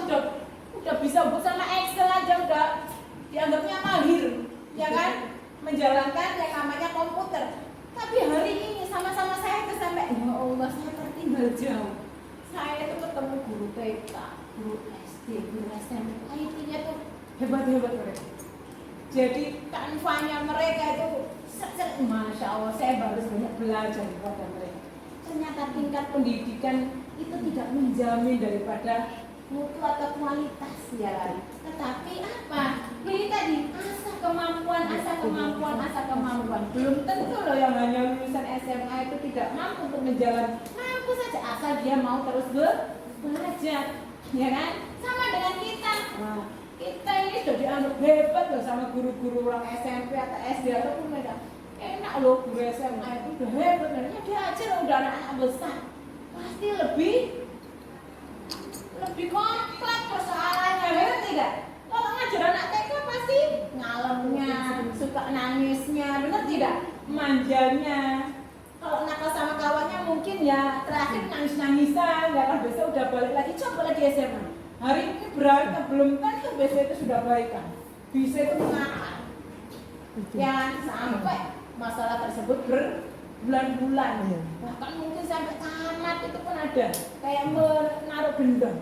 udah bisa Word sama Excel aja udah dianggapnya mahir, ya kan? Menjalankan yang namanya komputer. Tapi hari ini sama-sama saya itu sampai, ya Allah, saya tertinggal jauh. Saya itu ketemu guru TK, guru SD, guru SMP, IT-nya tuh hebat-hebat mereka. Jadi kanvanya mereka itu masya Allah, saya baru banyak belajar kepada mereka. Ternyata tingkat pendidikan itu tidak menjamin daripada mutu atau kualitas, ya. Tetapi apa? Ini tadi asa kemampuan. Belum tentu loh yang hanya lulusan SMA itu tidak mampu untuk menjalan. Mampu saja asal dia mau terus belajar, ya kan? Sama dengan kita. Nah, kita ini sudah dianggap hebat loh sama guru-guru orang SMP atau SD ataupun mereka. Enak loh guru SMA itu udah hebat, sebenarnya dia ajar udah anak-anak besar. Pasti lebih kompleks persoalannya, benar tidak? Kalau ngajar anak TK pasti ngalemnya, suka nangisnya, benar tidak? Manjanya. Kalau nakal sama kawannya mungkin
ya terakhir nangis-nangisan, ya kan besok udah balik lagi, coba lagi SMA. Hari ini berangkat belum tentu besok itu sudah baik kan. Bisa itu mengarah. Ya sampai masalah tersebut berbulan-bulan, bahkan mungkin sampai tamat itu pun ada, kayak menaruh dendam.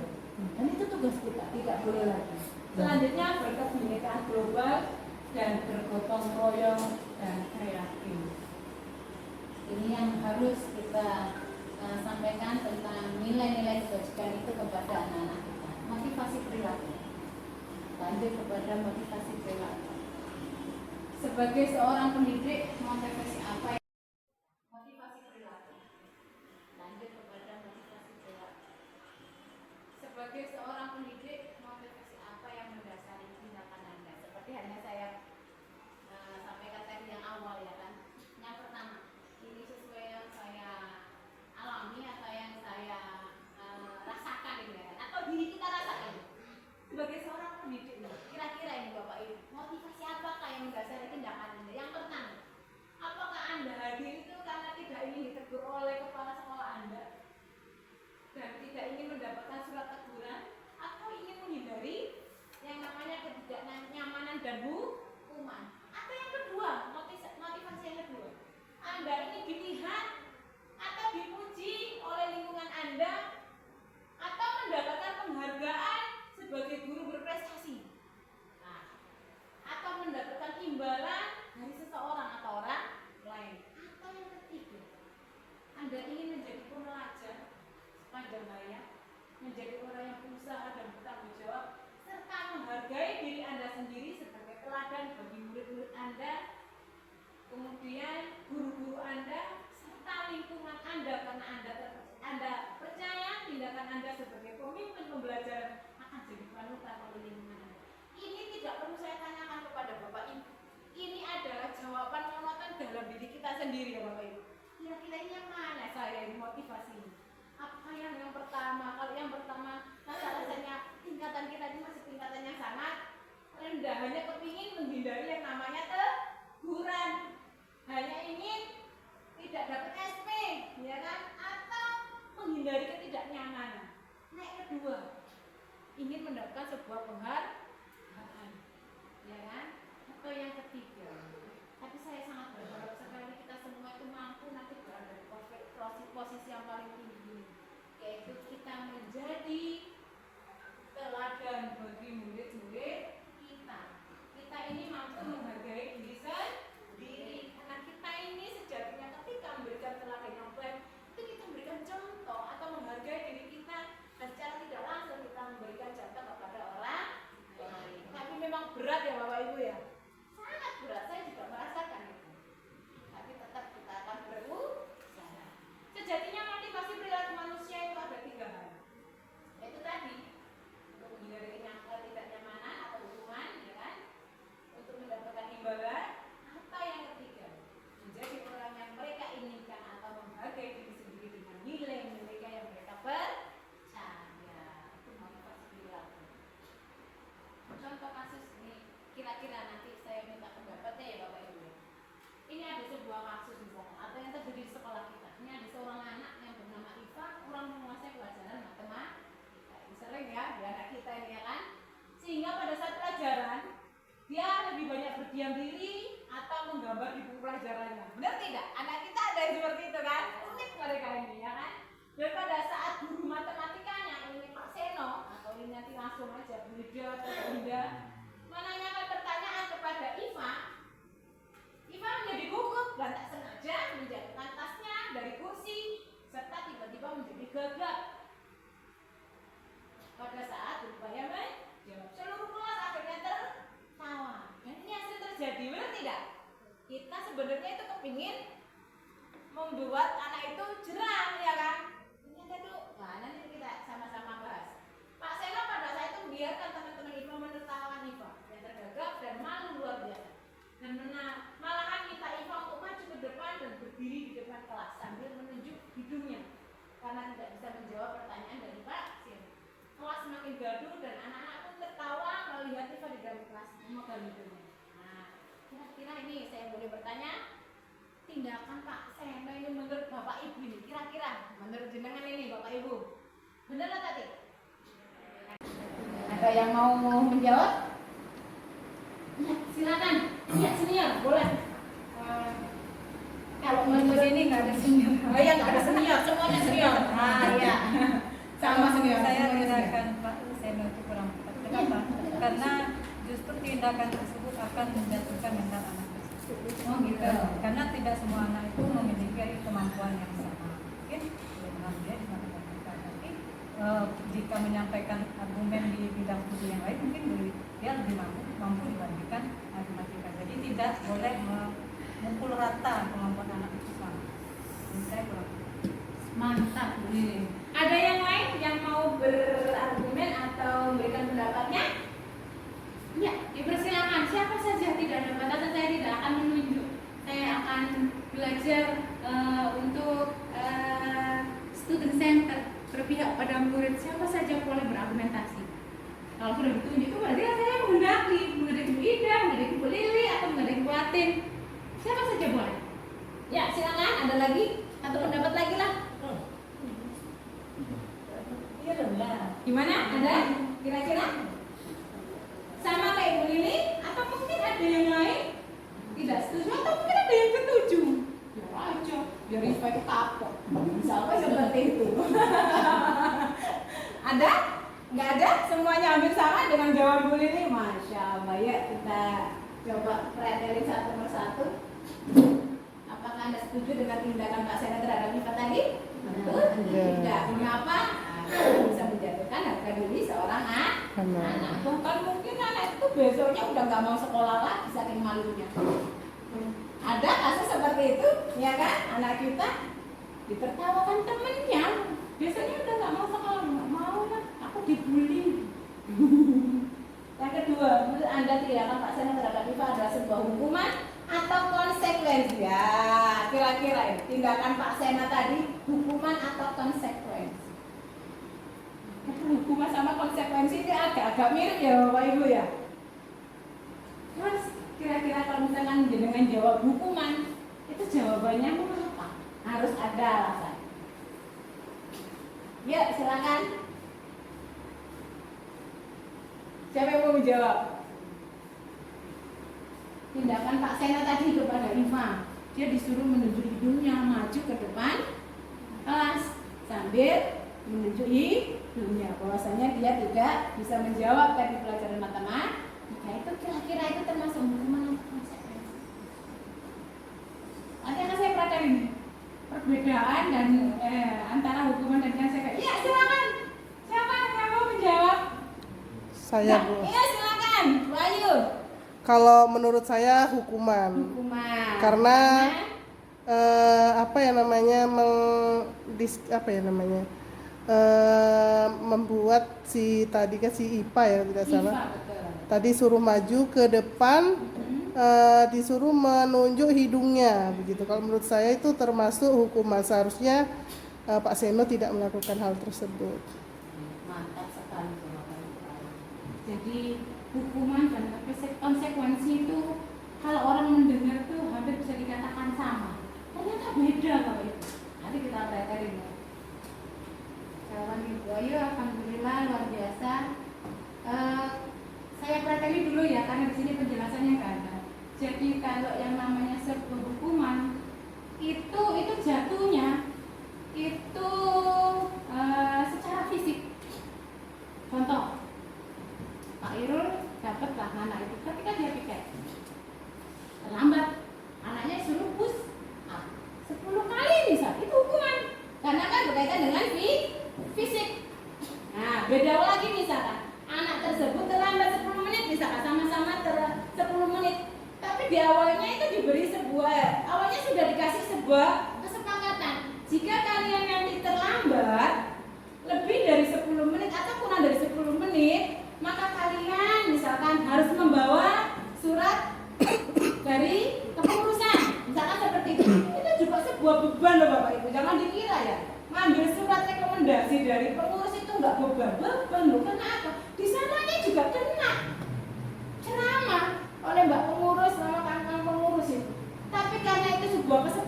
Dan itu tugas kita, tidak boleh lagi. Selanjutnya berkebinekaan global dan bergotong royong dan kreatif. Ini yang harus kita sampaikan tentang nilai-nilai kebajikan itu kepada anak-anak kita. Motivasi perilaku. Lanjut kepada motivasi perilaku. Sebagai seorang pendidik, motivasi apa yang motivasi perilaku? Lanjut kepada motivasi perilaku. Sebagai seorang pendidik, motivasi apa yang mendasari tindakan Anda? Seperti hanya saya sampaikan tadi yang awal ya kan. Yang pertama, ini sesuai yang saya alami atau yang saya rasakan ini ya kan? Atau diri kita rasakan. Sebagai seorang pendidik, kira-kira ini Bapak Ibu, motivasi apakah yang mendasari tindakan Anda? Yang pertama, apakah Anda hadir itu karena tidak ingin ditegur oleh kepala sekolah Anda dan tidak ingin mendapatkan surat teguran, atau ingin menghindari yang namanya ketidaknyamanan dan hukuman? Atau yang kedua, motivasi yang kedua, Anda ingin dilihat atau dipuji oleh lingkungan Anda, atau mendapatkan penghargaan sebagai guru berprestasi, atau mendapatkan imbalan dari seseorang atau orang lain. Atau yang ketiga, Anda ingin menjadi pembelajar sepanjang hayat, menjadi orang yang berusaha dan bertanggung jawab, serta menghargai diri Anda sendiri sebagai teladan bagi murid-murid Anda, kemudian guru-guru Anda, serta lingkungan Anda, karena Anda percaya tindakan Anda sebagai pemimpin pembelajaran akan jadi panutan oleh lingkungan Anda. Ini tidak perlu saya tanyakan kepada Bapak Ibu. Ini adalah jawaban monoton dalam diri kita sendiri ya Bapak Ibu. Kira-kira ini yang mana saya ini motivasi ini? Apa yang pertama? Kalau yang pertama rasanya tingkatan kita ini masih tingkatan yang sangat rendah, hanya kepingin menghindari yang namanya teguran, hanya ingin tidak dapat SP, ya kan? Atau menghindari ketidaknyamanan. Nah, yang kedua, ingin mendapatkan sebuah penghargaan, ya kan? Atau yang ketiga, tapi saya sangat berharap sekali kita semua itu mampu nanti berada di posisi yang paling tinggi, yaitu kita menjadi teladan bagi murid-murid kita. Kita ini mampu menghargai diri sendiri, karena kita ini sejatinya ketika memberikan teladan yang baik itu kita memberikan contoh atau menghargai diri kita, dan secara tidak langsung kita memberikan contoh kepada orang lain. Tapi memang berat ya Bapak Ibu ya, sangat berat, saya juga merasakan itu. Tapi tetap kita akan berusaha. Sejatinya motivasi perilaku manusia itu ada 3 hal, yaitu tadi untuk menghindari ketidaknyamanan atau hukuman, ya kan? Untuk mendapatkan imbalan, atau yang ketiga menjadi orang yang mereka inginkan atau menghargai diri sendiri dengan nilai-nilai yang mereka percaya. Itu motivasi perilaku. Contoh kasus ini, kira-kira nanti saya minta pendapatnya ya Bapak Ibu. Ini ada sebuah kasus misalnya, atau yang terjadi di sekolah kita. Ini ada seorang anak yang bernama Iva, kurang menguasai pelajaran matematika. Ini sering ya di anak kita ini ya kan. Sehingga pada saat pelajaran dia lebih banyak berdiam diri atau menggambar di buku pelajarannya. Benar tidak? Anak kita ada yang seperti itu kan? Unik mereka ini ya kan. Dan pada saat guru matematikanya ini Pak Seno, atau ini nanti langsung aja Bu Ida atau Bunda, menanyakan pertanyaan kepada Iva, Iva menjadi gugup dan tak sengaja menjatuhkan tasnya dari kursi serta tiba-tiba menjadi gagap. Pada saat berupaya menjawab, seluruh kelas akhirnya tertawa. Dan ini yang sering terjadi, benar tidak? Kita sebenarnya itu kepingin membuat anak itu jerah, ya kan? Ternyata itu, nah nanti kita sama-sama bahas. Pak Seno pada saat itu membiarkan teman-teman Iva menertawakan Iva yang tergagap dan malu luar biasa. Dan malahan minta Iva untuk maju ke depan dan berdiri di depan kelas sambil menunjuk hidungnya karena tidak bisa menjawab pertanyaan dari Pak Seno. Kelas semakin gaduh dan anak-anak pun tertawa melihat Iva di dalam kelas memegang hidungnya. Nah, kira-kira ini saya boleh bertanya,
tindakan Pak Seno ini menurut Bapak Ibu ini kira-kira menurut jenengan ini Bapak Ibu bener lah tadi?
Ada yang mau menjawab? Ya, silakan. Ya, senior, boleh. Kalau menurut
ini nggak ada senior.
oh ya nggak ada senior, semuanya senior. Ah iya, sama senior.
Saya
semuanya senior.
tindakan Pak Seno itu kurang tepat. Kenapa? Karena justru tindakan tersebut akan menjatuhkan mental anak tersebut.
Oh gitu.
Karena tidak semua anak itu memiliki kemampuan yang sama. Mungkin dengan dia di matematika, tapi jika menyampaikan argumen di bidang studi yang lain, mungkin dia lebih mampu dibandingkan matematika. Jadi tidak boleh memukul rata kemampuan anak itu sama. Menurut saya kurang tepat.
Mantap. Ada yang lain yang mau berargumen atau memberikan pendapatnya? Ya, dipersilakan. Siapa saja, tidak ada batasan, saya tidak akan menunjuk. Saya akan belajar untuk student center, berpihak pada murid. Siapa saja boleh berargumentasi. Kalau sudah ditunjuk itu berarti saya menghendaki Bu Ida, menghendaki Bu Lili, atau menghendaki Bu Atin. Siapa saja boleh. Ya, silakan. Ada lagi? Satu pendapat lagi lah.
Iya lah.
Gimana? Ada? Kira-kira? Sama kayak Ibu Lili? Atau mungkin ada yang lain? Tidak setuju atau mungkin ada yang setuju? Ya aja, biar Rifa itu kapok. Misalnya seperti itu. Ada? Nggak ada? Semuanya hampir sama dengan jawaban Bu Lili? Masya Allah ya, kita coba pretelin satu persatu. Apakah Anda setuju dengan tindakan Pak Seno terhadap Rifa tadi? Betul? Tidak. Mengapa? Bisa menjatuhkan harga diri seorang anak. Bahkan mungkin anak itu besoknya udah nggak mau sekolah lagi saking malunya. Ada kasus seperti itu, ya kan? Anak kita ditertawakan temennya, biasanya udah nggak mau sekolah, nggak mau lah, aku dibully. Yang kedua, menurut Anda tindakan Pak Seno terhadap Rifa adalah sebuah hukuman atau konsekuensi? Ya, kira-kira ini tindakan Pak Seno tadi hukuman atau konsekuensi? Hukuman sama konsekuensi itu agak-agak mirip ya Bapak Ibu ya. Terus kira-kira kalau misalkan dengan jawab hukuman, itu jawabannya apa? Harus ada alasan. Ya, silakan. Siapa yang mau menjawab? Tindakan Pak Seno tadi kepada Rifa, dia disuruh menunjuk hidungnya maju ke depan kelas sambil menunjuk hidungnya, bahwasanya dia tidak bisa menjawab tadi pelajaran matematika. Itu kira-kira itu termasuk hukuman atau konsekuensi? Ada yang saya perhatikan ini perbedaan dan antara hukuman dan konsekuensi. Iya, silakan. Siapa yang mau menjawab?
Saya Bu.
Iya, silakan. Bu Ayu.
Kalau menurut saya hukuman.
Hukuman.
Karena apa ya namanya membuat si tadi kan si IPA ya tidak salah.
IPA, betul.
Tadi suruh maju ke depan, disuruh menunjuk hidungnya begitu. Kalau menurut saya itu termasuk hukuman. Seharusnya Pak Seno tidak melakukan hal tersebut.
Mantap sekali Bapak Ibu. Jadi hukuman dan konsekuensi itu kalau orang mendengar tuh hampir bisa dikatakan sama. Ternyata beda Bapak Ibu. Nanti kita pelajari. Jawaban Ibu Ayu alhamdulillah luar biasa. Saya pelajari dulu ya karena di sini penjelasannya nggak ada. Jadi kalau yang namanya sebuah hukuman itu jatuhnya itu secara fisik. Contoh, Pak Irul dapatlah anak itu ketika dia piket terlambat, anaknya suruh push up 10 kali misal, itu hukuman karena kan berkaitan dengan fisik. Nah, beda lagi misalkan anak tersebut terlambat 10 menit misalkan sama-sama 10 menit, tapi di awalnya itu diberi awalnya sudah dikasih sebuah kesepakatan. Jika kalian nanti terlambat lebih dari 10 menit atau kurang dari 10 menit, maka kalian misalkan harus membawa surat dari kepengurusan, misalkan seperti itu. Itu juga sebuah beban loh Bapak Ibu, jangan dikira ya ngambil surat rekomendasi dari pengurus itu nggak beban loh. Kenapa? Di sananya juga kena ceramah oleh Mbak Pengurus sama kawan-kawan pengurus itu. Tapi karena itu sebuah kesepakatan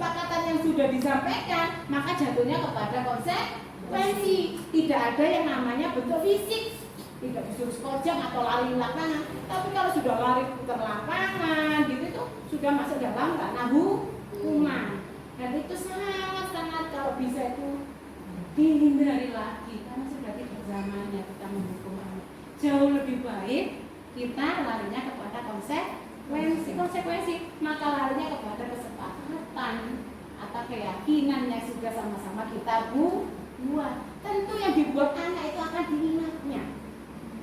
jatuhnya kepada konsekuensi. Tidak ada yang namanya bentuk fisik, tidak disuruh skojang atau lari lapangan. Tapi kalau sudah lari putar lapangan gitu itu sudah masuk dalam ranah hukuman. Dan itu sangat-sangat kalau bisa itu dihindari lagi karena sudah tidak zamannya kita menghukum anak. Jauh lebih baik kita larinya kepada konsekuensi, maka larinya kepada kesepakatan atau keyakinan yang sudah sama-sama kita buat. Tentu yang dibuat anak itu akan diingatnya.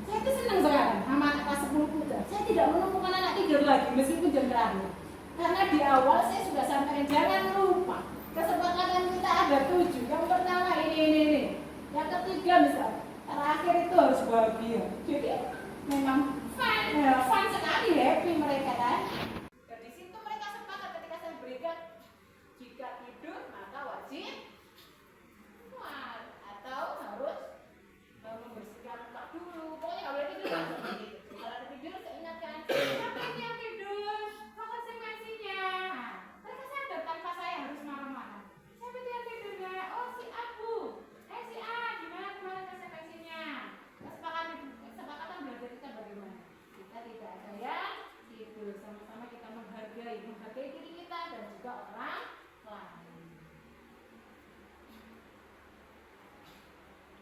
Saya itu senang sekarang sama anak kelas 10 putra. Saya tidak menemukan anak tidur lagi meskipun jam terakhir. Karena di awal saya sudah sampaikan jangan lupa kesepakatan kita ada 7. Yang pertama ini. Yang ketiga misalnya terakhir itu harus bahagia. Jadi memang fun sekali, happy mereka kan. Dan di situ mereka sepakat ketika saya berikan jika tidur maka wajib atau harus membersihkan muka dulu. Pokoknya nggak boleh tidur langsung gitu. Kalau tidur saya ingatkan siapa ini yang tidur, konsekuensinya. Mereka sadar tanpa saya harus marah-marah. Siapa itu yang tidur ya? Oh si Abu. Si A, gimana konsekuensinya? Kesepakatan belajar kita bagaimana? Kita tidak ada yang tidur, sama-sama kita menghargai diri kita dan juga orang lain.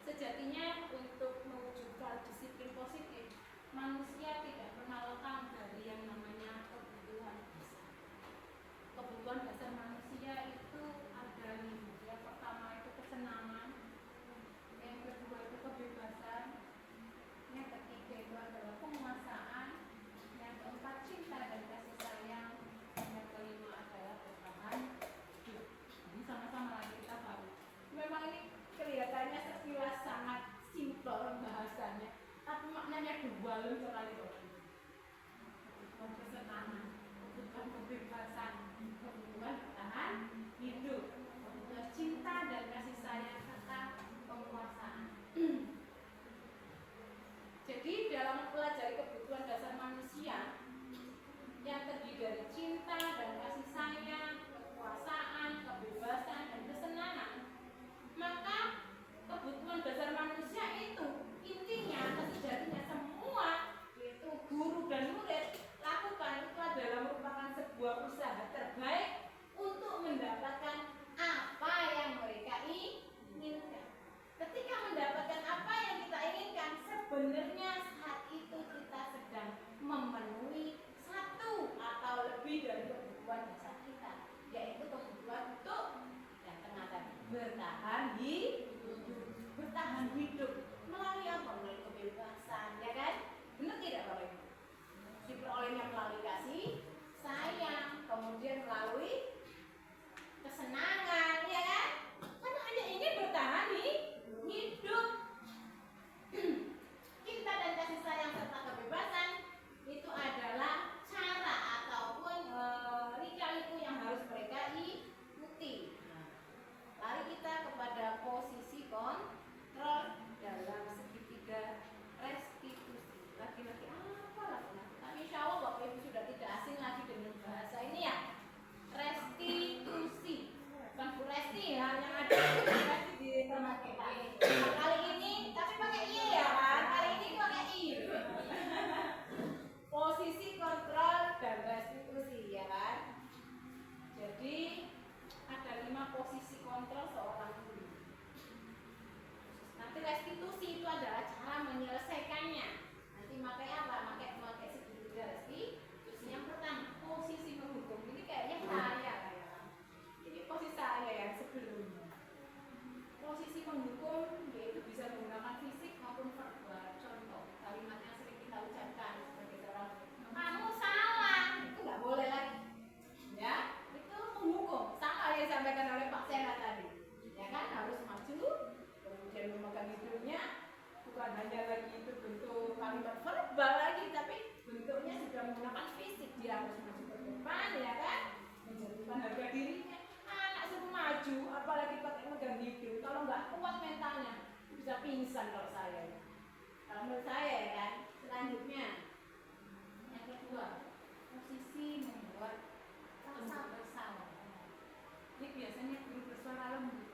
Sejatinya untuk mewujudkan disiplin positif, manusia tidak pernah lekang dari yang namanya kebutuhan dasar. Kebutuhan dasar manusia itu ada 5. Yang pertama itu kesenangan, yang kedua itu kebebasan, yang ketiga itu adalah penguasaan, yang keempat cinta dan kasih sayang, yang kelima adalah bertahan hidup. Ini sama-sama lagi kita tahu. Memang ini kelihatannya sekilas sangat simpel bahasanya, tapi maknanya dalam sekali loh. Kebutuhan kesenangan, kebutuhan kebebasan, kebutuhan bertahan hidup, kebutuhan cinta dan kasih sayang serta penguasaan. Jadi dalam mempelajari kebutuhan dasar manusia yang terdiri dari cinta dan kasih sayang, kekuasaan, kebebasan dan kesenangan, maka kebutuhan dasar manusia itu intinya atau sejatinya semua yaitu guru dan murid lakukan itu adalah merupakan sebuah usaha terbaik untuk mendapatkan apa yang mereka inginkan. Ketika mendapatkan apa yang kita inginkan, sebenarnya saat itu kita sedang memenuhi satu atau lebih dari kebutuhan dasar kita, yaitu kebutuhan untuk yang tengah tadi bertahan hidup melalui apa? Melalui kebebasan, ya kan? Benar tidak Bapak Ibu? Diperolehnya melalui kasih sayang, kemudian melalui kesenangan, ya kan? Karena hanya ingin bertahan hidup. Cinta dan kasih sayang serta kebebasan itu adalah cara ataupun lika-liku yang harus mereka ikuti. Mari kita kepada posisi kontrol dalam segitiga restitusi. Lagi-lagi apa lah? Tapi insya Allah Bapak Ibu sudah tidak asing lagi dengan bahasa ini ya. Restitusi. Bukan Bu Resti ya, yang ada restitusi di tempat kita. Nah, kali ini tapi pakai I ya kan? Kali ini pakai I. Posisi kontrol dan restitusi ya kan? Jadi ada 5 posisi kontrol seorang guru. Nanti restitusi itu adalah cara menyelesaikannya. Nanti pakai apa? Pakai segitiga restitusi. Yang pertama posisi menghukum. Ini kayaknya saya kayak. Ini posisi saya yang sebelumnya. Posisi menghukum yaitu bisa menggunakan fisik maupun verbal. Contoh kalimat yang sering kita ucapkan sebagai seorang kamu salah, itu nggak boleh lagi. Ya, itu menghukum. Sama yang disampaikan oleh Pak Sena tadi. Ya kan harus maju, kemudian memegang hidungnya. Bukan hanya lagi itu bentuk kalimat verbal lagi, tapi bentuknya sudah menggunakan fisik. Dia harus maju ke depan, ya kan? Menjatuhkan harga dirinya. Anak suruh maju, apalagi pakai megang hidung. Kalau nggak kuat mentalnya, bisa pingsan kalau saya. Kalau menurut saya ya kan. Selanjutnya, yang kedua, posisi membuat rasa bersalah. Ini biasanya guru bersuara lembut.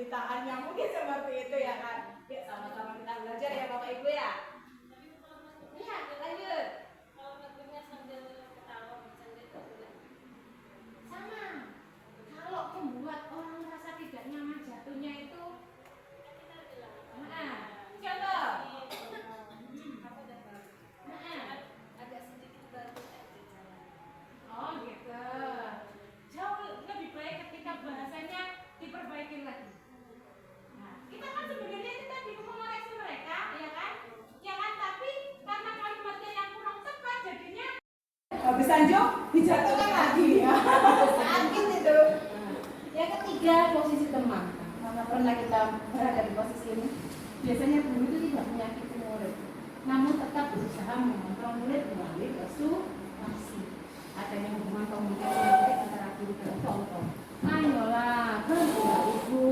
penderitaannya mungkin seperti itu ya kan. Ya sama-sama kita belajar ya Bapak Ibu ya. Iya, lanjut.
Kalau lagunya sambil ketawa bercanda itu boleh.
Sama. Kalau membuat orang merasa tidak nyaman jatuhnya itu,
Kita bilang.
nah, contoh.
Apa dan
Nah,
agak sedikit baru aja jalan.
oh gitu. Jauh lebih baik ketika bahasanya diperbaiki lagi. Nah, kita kan sebenarnya kita bingung mengoreksi mereka, ya kan? Ya kan? Tapi karena kalimatnya yang kurang tepat, jadinya habis anjok dijatuhkan lagi ya. Sakit itu. Yang ketiga, posisi teman. Karena pernah kita berada di posisi ini, biasanya guru itu tidak menyakiti murid, namun tetap berusaha mengontrol murid melalui persuasi. Adanya hubungan komunikasi yang baik antara guru dan contoh. Ayolah, berdoa ibu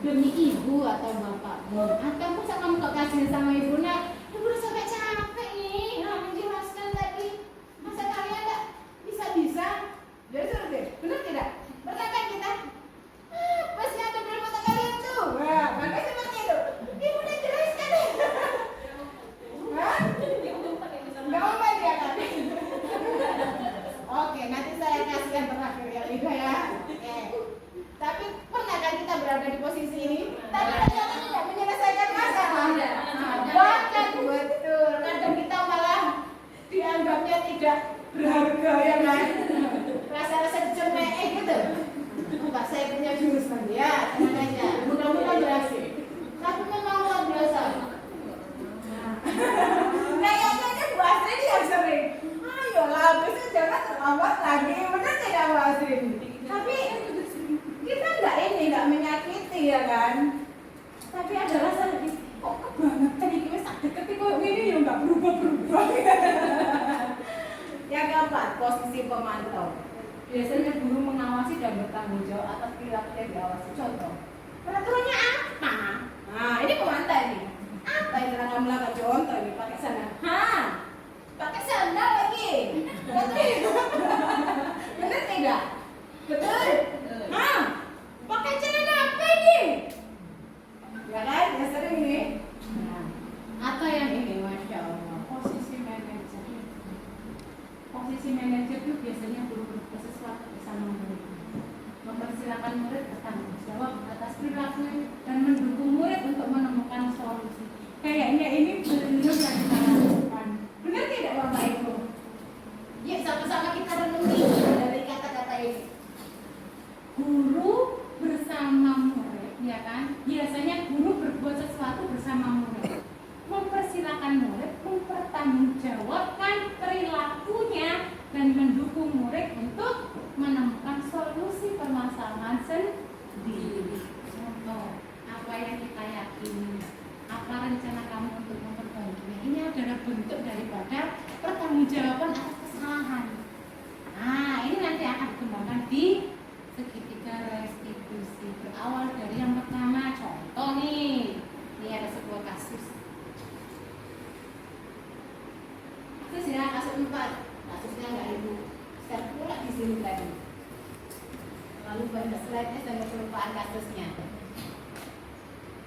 demi ibu atau bapakmu. Kamu sama kok kasih sama ibu nak. Ibu udah sampai capek nih, menjelaskan tadi. Masa kalian nggak bisa? Jadi suruh deh, benar tidak? Pernah kan kita? Pasnya ada berapa kata kalian tuh? Wah, makanya seperti itu. Ibu udah jelaskan. Hah? Nggak mau dia kan? Oke, nanti saya kasih yang terakhir ya Ibu ya. Oke. Tapi pernah kan kita berada di posisi ini? Tapi ternyata tidak menyelesaikan masalah. Bahkan betul, kadang kita malah dianggapnya tidak berharga ya kan? Rasa-rasa cemek gitu. Enggak, saya punya jurus nanti ya, tenang aja. Mudah-mudahan berhasil. Tapi memang luar biasa. Kayaknya Bu Asri yang sering. Ayolah, besok jangan terlambat lagi. Benar tidak Bu Asri? Tapi kita nggak menyakiti ya kan? Tapi ada rasa lagi, kok kebangetan ini wis tak deketi kok ini ya nggak berubah-berubah. Yang keempat, posisi pemantau. Biasanya guru mengawasi dan bertanggung jawab atas perilaku yang diawasi. Contoh, peraturannya apa? Nah, ini pemantau ini. Apa yang terang melanggar? Contoh ini pakai sandal. Pakai sandal lagi. Benar tidak? Betul. Pakai celana apa ini? Ya kan, ya sering ini. Nah, atau yang ini, masya Allah, posisi manajer. Posisi manajer itu biasanya guru sesuatu bersama murid. Mempersilakan murid bertanggung jawab atas perilaku dan mendukung murid untuk menemukan solusi. Kayaknya ini benar yang kita lakukan. Benar tidak Bapak Ibu? Ya, sama-sama kita renungi dari kata-kata ini. Guru bersama murid, ya kan? Biasanya guru berbuat sesuatu bersama murid. Mempersilakan murid mempertanggungjawabkan perilakunya dan mendukung murid untuk menemukan solusi permasalahan sendiri. Contoh, apa yang kita yakini, apa rencana kamu untuk memperbaikinya. Ini adalah bentuk daripada pertanggungjawaban atas kesalahan. Nah, ini nanti akan dikembangkan di segitiga restitusi. Berawal dari yang pertama, contoh nih, ini ada sebuah kasus. Kasus ya, kasus 4. Kasusnya nggak ibu. Saya pula di sini tadi. Lalu pada slide-nya saya kelupaan kasusnya.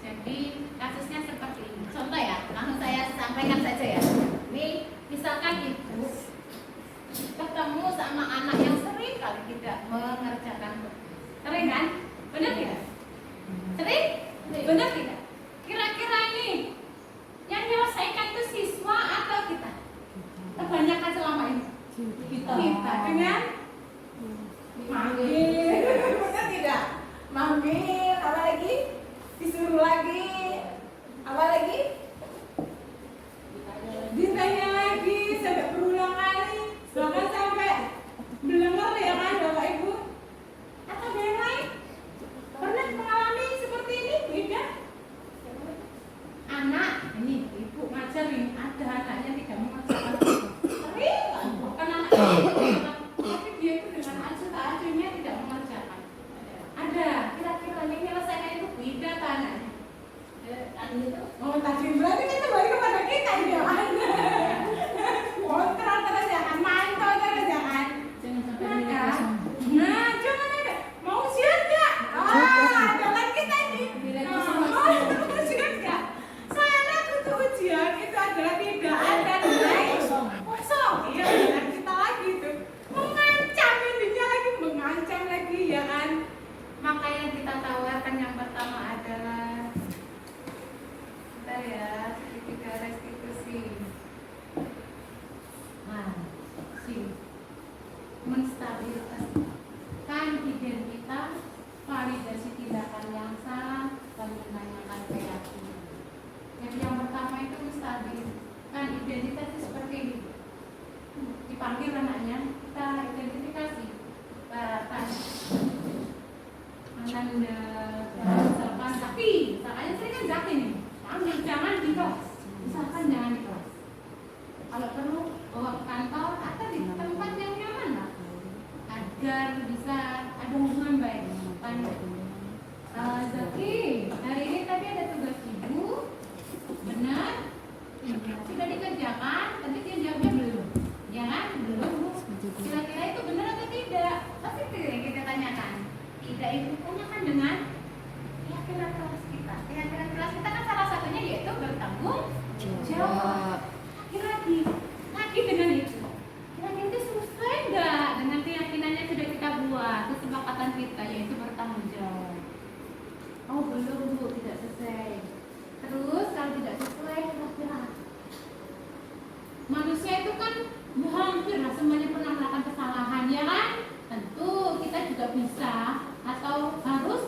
Jadi kasusnya seperti ini. Contoh ya, langsung saya sampaikan saja ya. Ini misalkan ibu ketemu sama anak yang sering kali tidak mengerjakan tugas. Sering kan? Benar tidak? Sering? Benar tidak? Kira-kira ini yang menyelesaikan itu siswa atau kita? Kebanyakan selama ini kita dengan manggil. Benar tidak? Manggil, apa lagi? Disuruh lagi, apa lagi? Ditanya lagi sampai berulang kali, bahkan sampai belengar ya kan Bapak Ibu? Maka yang kita tawarkan yang pertama adalah kita ya sertifikat restitusi. Nah, menstabilkan identitas, validasi tindakan yang salah, dan menanyakan keyakinan. Jadi yang pertama itu menstabilkan identitas itu seperti ini. Dipanggil anaknya, kita identifikasi. Kita tanya. Ananda, misalkan Zaki, misalkan saya kan Zaki nih, jangan di kelas, misalkan jangan di kelas. Kalau perlu bawa ke kantor atau di tempat yang nyaman lah, agar bisa ada hubungan baik. Tanya, Zaki, hari ini tadi ada tugas ibu, benar? Sudah dikerjakan, tapi dia jawabnya belum. Ya kan? Belum. Kira-kira itu benar atau tidak? Pasti tidak yang kita tanyakan. Tidak itu tanyakan dengan keyakinan kelas kita. Keyakinan kelas kita kan salah satunya yaitu bertanggung jawab. Lagi dengan itu. Kira-kira itu sesuai enggak dengan keyakinannya sudah kita buat, kesepakatan kita yaitu bertanggung jawab. Oh belum bu, tidak sesuai. Terus kalau tidak sesuai kira-kira manusia itu kan hampir lah semuanya pernah melakukan kesalahan ya kan? Tentu kita juga bisa atau harus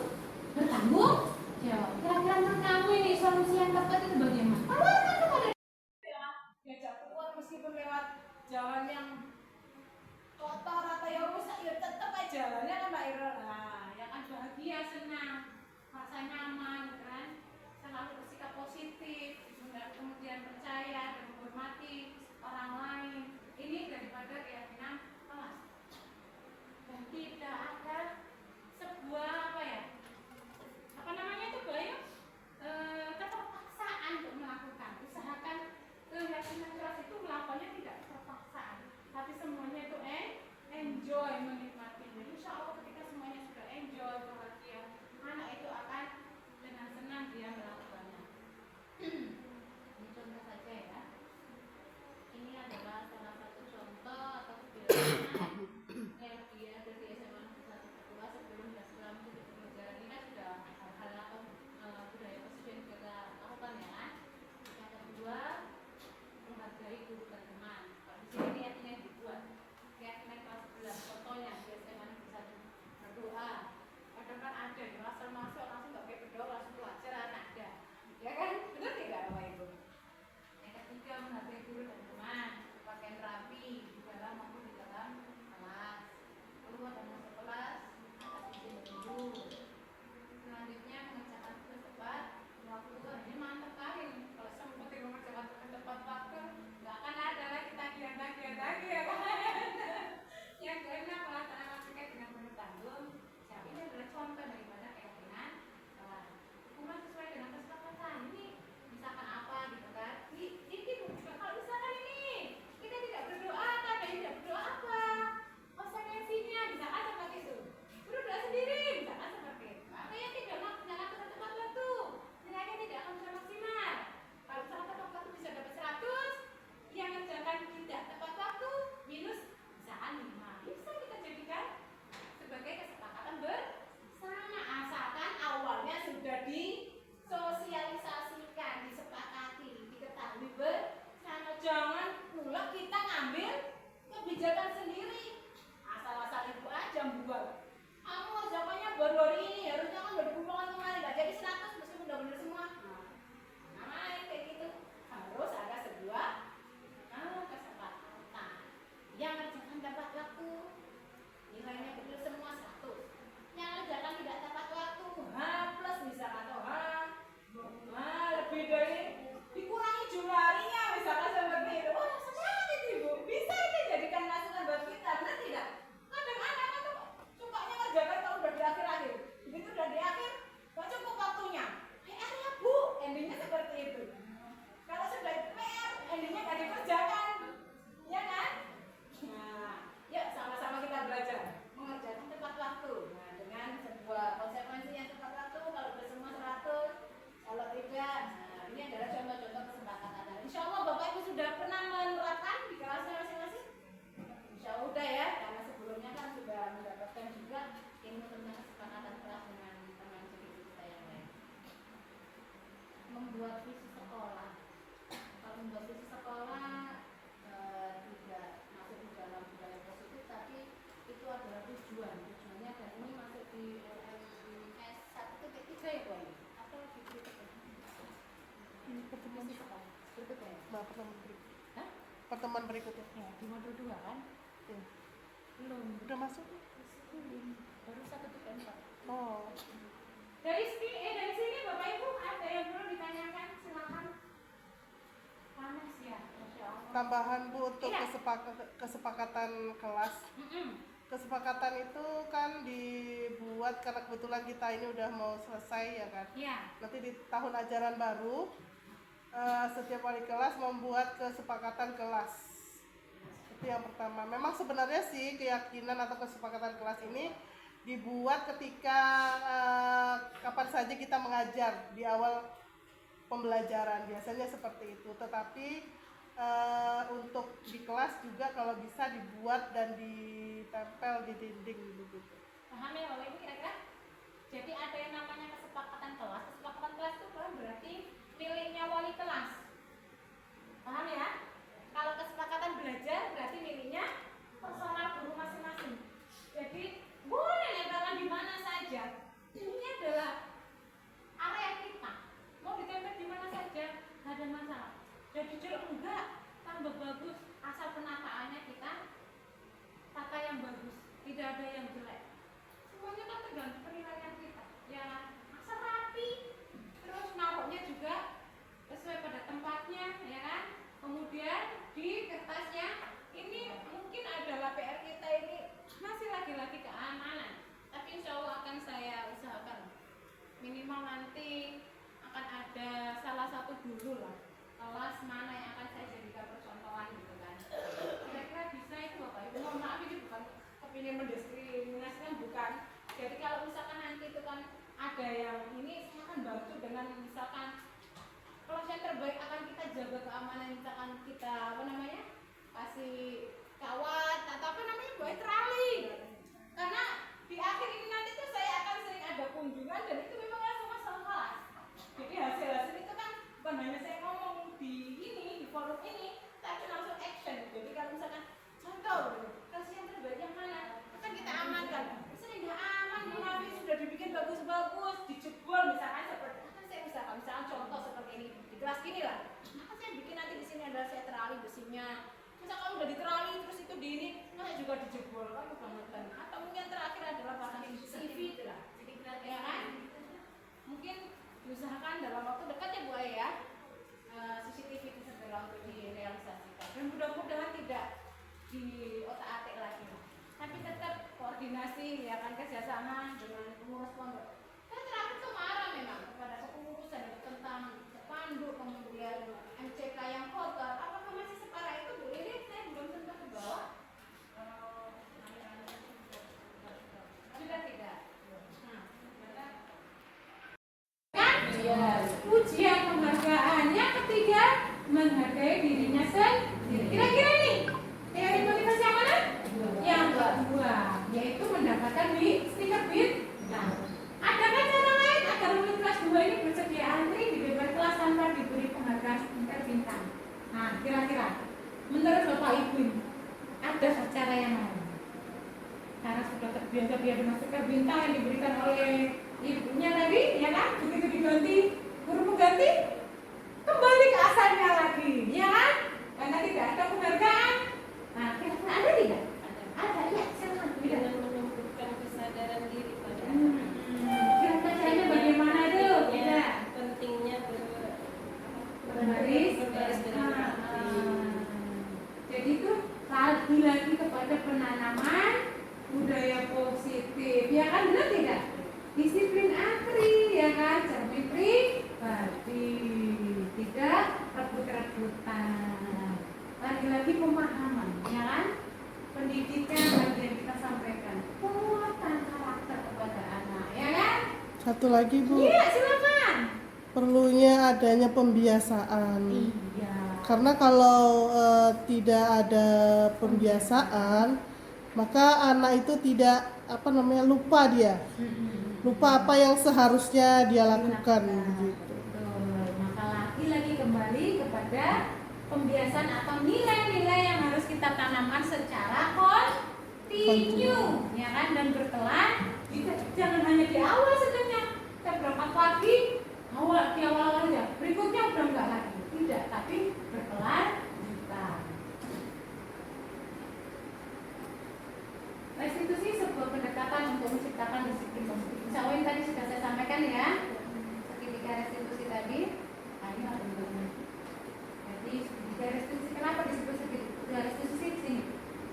Nah, pertemuan berikutnya.
Hah?
Pertemuan berikutnya.
Ya, di modul 2 kan?
Ya.
Belum.
Udah masuk?
Belum. Baru 1 TPM, Pak.
Oh.
Dari sini Bapak Ibu ada yang perlu ditanyakan, silakan. Panas ya, Masya Allah.
Tambahan Bu untuk
Iya.
kesepakatan kelas. Kesepakatan itu kan dibuat karena kebetulan kita ini udah mau selesai ya kan.
Iya.
Nanti di tahun ajaran baru setiap wali kelas membuat kesepakatan kelas. Itu yang pertama. Memang sebenarnya sih keyakinan atau kesepakatan kelas ini dibuat ketika kapan saja kita mengajar di awal pembelajaran, biasanya seperti itu. Tetapi untuk di kelas juga kalau bisa dibuat dan ditempel di dinding begitu.
Paham ya Bapak Ibu kira-kira? Jadi ada yang namanya kesepakatan kelas. Kesepakatan kelas itu bukan berarti miliknya wali kelas. Paham ya? Kalau kesepakatan belajar berarti miliknya personal guru masing-masing. Jadi boleh lebaran di mana saja. Ini adalah area kita. Mau ditempel di mana saja, nggak ada masalah. Jadi jujur enggak, tambah bagus asal penataannya kita tata yang bagus, tidak ada yang jelek. Semuanya kan tergantung penilaian kita. Ya asal rapi, terus naruhnya juga sesuai pada tempatnya, ya kan? Kemudian di kertasnya ini mungkin adalah PR kita ini masih lagi-lagi keamanan, tapi insya Allah akan saya usahakan minimal nanti akan ada salah satu dulu lah kelas mana yang akan saya jadikan percontohan gitu kan. Kira-kira bisa itu Bapak Ibu. Mohon maaf ini bukan kepingin mendiskriminasikan, bukan. Jadi kalau misalkan nanti itu kan ada yang ini silakan bantu dengan misalkan kelas yang terbaik akan kita jaga keamanan, misalkan kita apa namanya kasih kawat atau apa namanya buat trali. Karena di akhir ini nanti tuh saya akan sering ada kunjungan dan itu memang langsung masalah kelas. Jadi hasil itu kan bukan hanya saya ngomong di ini, di forum ini, tapi langsung action. Jadi kalau misalkan contoh, kelas yang terbaik yang mana, kan kita amankan. Misalnya nggak aman, Bu Hafiz sudah dibikin bagus-bagus, dijebol misalkan seperti, kan saya misalkan contoh seperti ini di kelas gini lah. Maka saya bikin nanti di sini adalah saya terali besinya. Misal kalau udah diterali terus itu di ini, masa juga dijebol kan kebangetan. Atau mungkin terakhir adalah pasang CV itu lah. Ya kan? Mungkin diusahakan dalam waktu dekat ya Bu Aya ya, CCTV itu segera untuk direalisasikan dan mudah-mudahan tidak di otak-atik lagi, tapi tetap koordinasi ya kan, kerjasama dengan pengurus pondok. Kan terakhir kemarin memang kepada kepengurusan tentang spanduk, kemudian MCK yang kotor, apakah masih separah itu Bu? Ini saya belum sempat ke bawah. Sudah tidak. Ujian penghargaannya ketiga, menghargai dirinya sendiri. Kira-kira nih teori motivasi yang mana? Yang kedua, yaitu mendapatkan stiker bintang. Adakah cara lain agar murid kelas 2 ini bersedia antri di depan kelas tanpa diberi penghargaan stiker bintang? Nah, kira-kira menurut Bapak Ibu ini ada cara yang lain? Karena sudah terbiasa dia dengan stiker bintang yang diberikan oleh ibunya tadi, ya kan? Begitu diganti guru pengganti, kembali ke asalnya lagi, ya kan? Karena tidak ada penghargaan. Nah, kira-kira ada tidak? Ada, ya. Silakan.
Dengan menumbuhkan kesadaran diri pada
Kira-kira caranya bagaimana itu? Ya.
pentingnya
Berbaris.
berbaris dengan rapi.
Jadi itu lagi kepada penanaman budaya positif, ya kan? Benar tidak? Disiplin antri, ya kan? Cermin pribadi, tidak rebut-rebutan. Lagi-lagi pemahaman, ya kan? Pendidikan lagi yang kita sampaikan, penguatan karakter kepada anak, ya kan?
Satu lagi Bu,
Iya, silakan.
perlunya adanya pembiasaan.
Iya.
Karena kalau tidak ada pembiasaan, maka anak itu tidak lupa dia. Lupa apa yang seharusnya dia lakukan begitu.
Betul. Maka lagi kembali kepada pembiasaan atau nilai-nilai yang harus kita tanamkan secara kontinu, ya kan, dan bertelan. Jangan hanya di awal sebenarnya. Kita berangkat pagi, di awal aja. Berikutnya udah enggak lagi. Tidak, tapi bertelan.
kelanjutan. Restitusi sebuah pendekatan untuk menciptakan disiplin positif. Insya Allah yang tadi sudah saya sampaikan ya, segitiga restitusi tadi. Nah, ini ada bentuknya. Jadi segitiga restitusi, kenapa disebut segitiga restitusi di sini?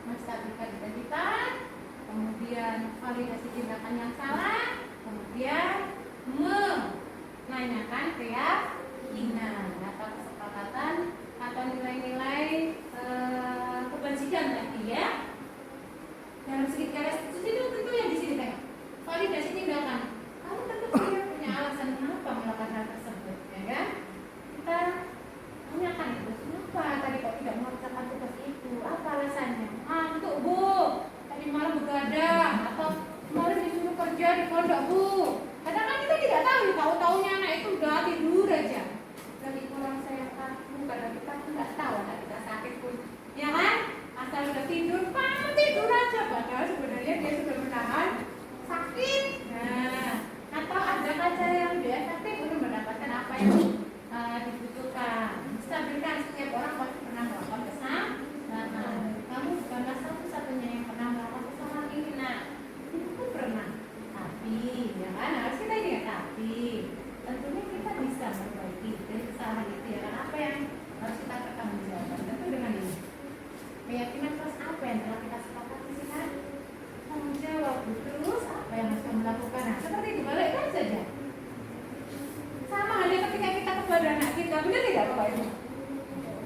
Menstabilkan identitas, kemudian validasi tindakan yang salah, kemudian menanyakan keyakinan atau kesepakatan atau nilai-nilai kebajikan tadi ya. Dalam segitiga restitusi itu tentu yang di sini kan validasi tindakan. Kamu tentu punya alasan kenapa melakukan hal tersebut, ya kan? Kita tanyakan itu, kenapa tadi kok tidak mengerjakan tugas itu? Apa alasannya? Ngantuk bu, tadi malam begadang, atau kemarin disuruh kerja di pondok bu. Kadang kan kita tidak tahu-taunya anak itu udah tidur aja. Lagi kurang saya kaku, kadang kita nggak tahu anak kita sakit pun, ya kan? Asal udah tidur, kamu tidur aja. Padahal sebenarnya dia sudah menahan sakit. Nah, atau ada cara yang lebih efektif untuk mendapatkan apa yang dibutuhkan. Stabilkan, setiap orang pasti pernah melakukan kesalahan. Kamu bukanlah satu-satunya yang pernah melakukan kesalahan ini. Nah, itu pun pernah. Tapi, ya kan, harus kita ingat. Tapi, tentunya kita bisa memperbaiki dari kesalahan itu. Ya kan, apa yang harus kita pertanggungjawabkan? Tentu dengan ini. Keyakinan terus apa yang telah kita sepakati sih kan? Tanggung jawab terus apa yang harus kamu lakukan? Nah, seperti itu balikkan saja. Sama halnya ketika kita kepada anak kita, benar tidak Bapak Ibu?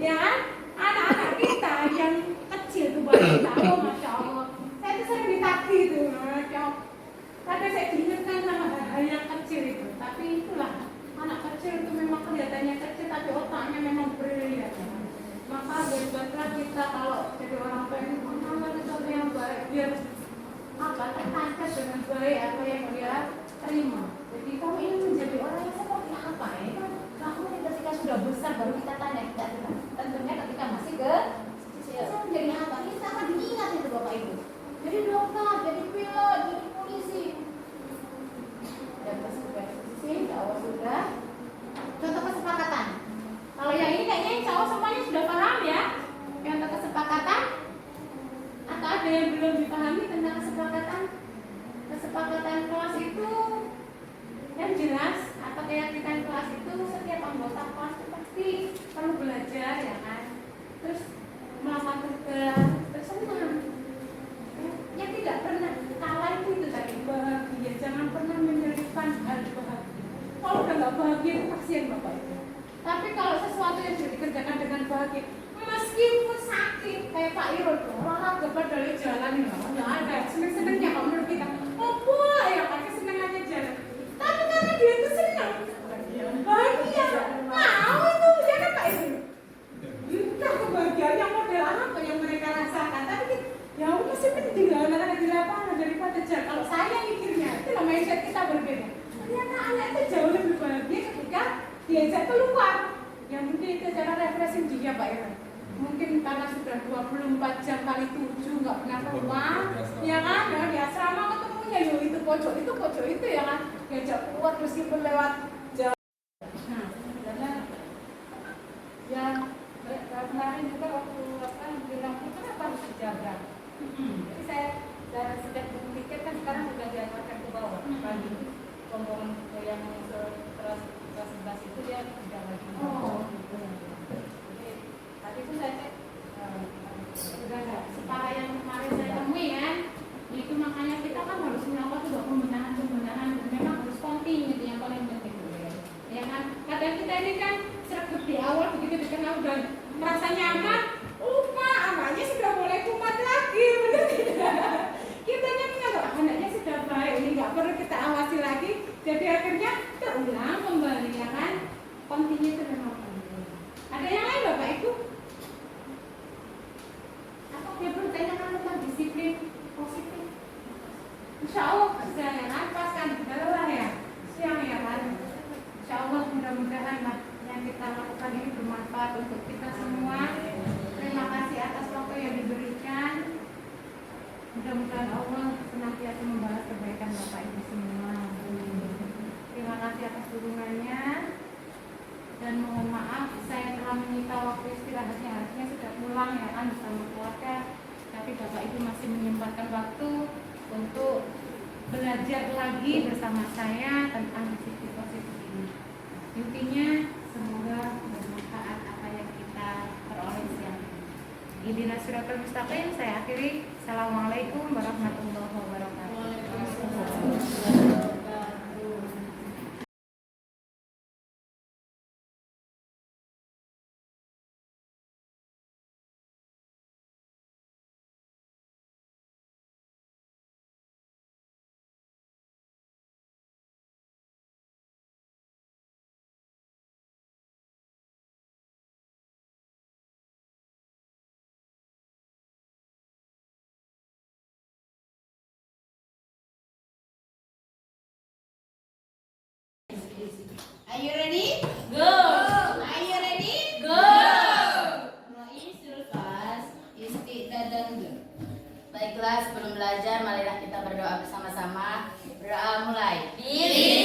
Ya kan? Anak-anak kita yang kecil tuh baru tahu, masya Allah. Saya tuh sering ditakdir itu, masya Allah. Kadang saya diingatkan sama hal yang kecil itu, tapi itulah anak kecil itu memang kelihatannya kecil, tapi otaknya memang brilian. Maka berbuatlah kita kalau jadi orang pengen mengamal sesuatu yang baik, biar apa terangkat dengan baik apa yang dia terima. Jadi kamu ingin menjadi orang yang seperti apa ya? Kamu ketika sudah besar baru kita tanya kita tentunya ketika masih saya menjadi apa? Kita akan diingat itu Bapak Ibu. Jadi dokter, jadi pilot, jadi polisi. Dan persekusi, awal sudah. Contoh kesepakatan. Kalau yang ini kayaknya insya Allah semuanya sudah paham ya. Contoh kesepakatan. Atau ada yang belum dipahami tentang kesepakatan? Kesepakatan kelas itu yang jelas atau keyakinan kelas itu setiap anggota kelas itu pasti perlu belajar ya kan. Terus melakukan tugas, terus senang. Yang tidak pernah kalah itu tadi bahagia. Jangan pernah menyelipkan hal bahagia. Kalau udah nggak bahagia itu kasihan Bapak Ibu. Tapi kalau sesuatu yang sudah dikerjakan dengan bahagia, meskipun sakit kayak Pak Irul tuh, olahraga padahal jalan nggak ada seneng-senengnya kalau menurut kita, apa ya pakai senengannya jalan. Tapi karena dia itu senang, bahagia, mau itu ya kan Pak Irul. Entah kebahagiaan yang model apa yang mereka rasakan, tapi ya masih penting lah anak-anak di lapangan daripada jalan. Kalau saya mikirnya, itu mindset kita berbeda. Ternyata anak itu jauh lebih bahagia ketika diajak keluar, yang mungkin itu cara refreshing dia Pak Irwan. Mungkin karena sudah 24 jam kali 7 nggak pernah keluar, ya kan? Ya di asrama ketemunya yo itu pojok itu ya kan? Diajak keluar meskipun lewat jauh. Nah, karena ya kemarin juga waktu bilang kenapa harus dijaga. Jadi saya sejak berpikir kan sekarang sudah diantarkan ke bawah pagi rombongan yang kelas 11 itu dia tidak lagi gitu. Jadi tadi itu saya cek sudah ada setara yang kemarin saya temui kan. Itu makanya kita kan harus melakukan sebuah pembenahan dan memang harus continue itu yang paling penting. Ya kan? Kadang kita ini kan sergap di awal begitu dikenal udah merasa nyaman, lupa anaknya sudah mulai kumat lagi, benar tidak? Kitanya menganggap anaknya sudah baik, ini nggak perlu kita awasi lagi. Jadi akhirnya terulang kembali ya kan? Continue itu memang penting. Ada yang lain Bapak Ibu? Apa dia perlu tanyakan tentang disiplin positif? Insya Allah bisa ya kan? Pas kan lelah ya, siang ya kan? Insya Allah mudah-mudahan lah yang kita lakukan ini bermanfaat untuk kita semua. Terima kasih atas waktu yang diberikan. Mudah-mudahan Allah senantiasa membalas kebaikan Bapak Ibu semua. Terima kasih atas dukungannya dan mohon maaf saya telah menyita waktu istirahat Ibu masih menyempatkan waktu untuk belajar lagi bersama saya tentang disiplin positif ini. Intinya semoga bermanfaat apa yang kita peroleh siang ini. Ihdinas siratal mustaqim, saya akhiri. Assalamualaikum warahmatullahi wabarakatuh.
Are you ready?
Go.
Are you ready?
Go.
Ro'i sulfas istiqdadang. Baiklah, sebelum belajar marilah kita berdoa bersama-sama. Berdoa mulai.
Bismillah.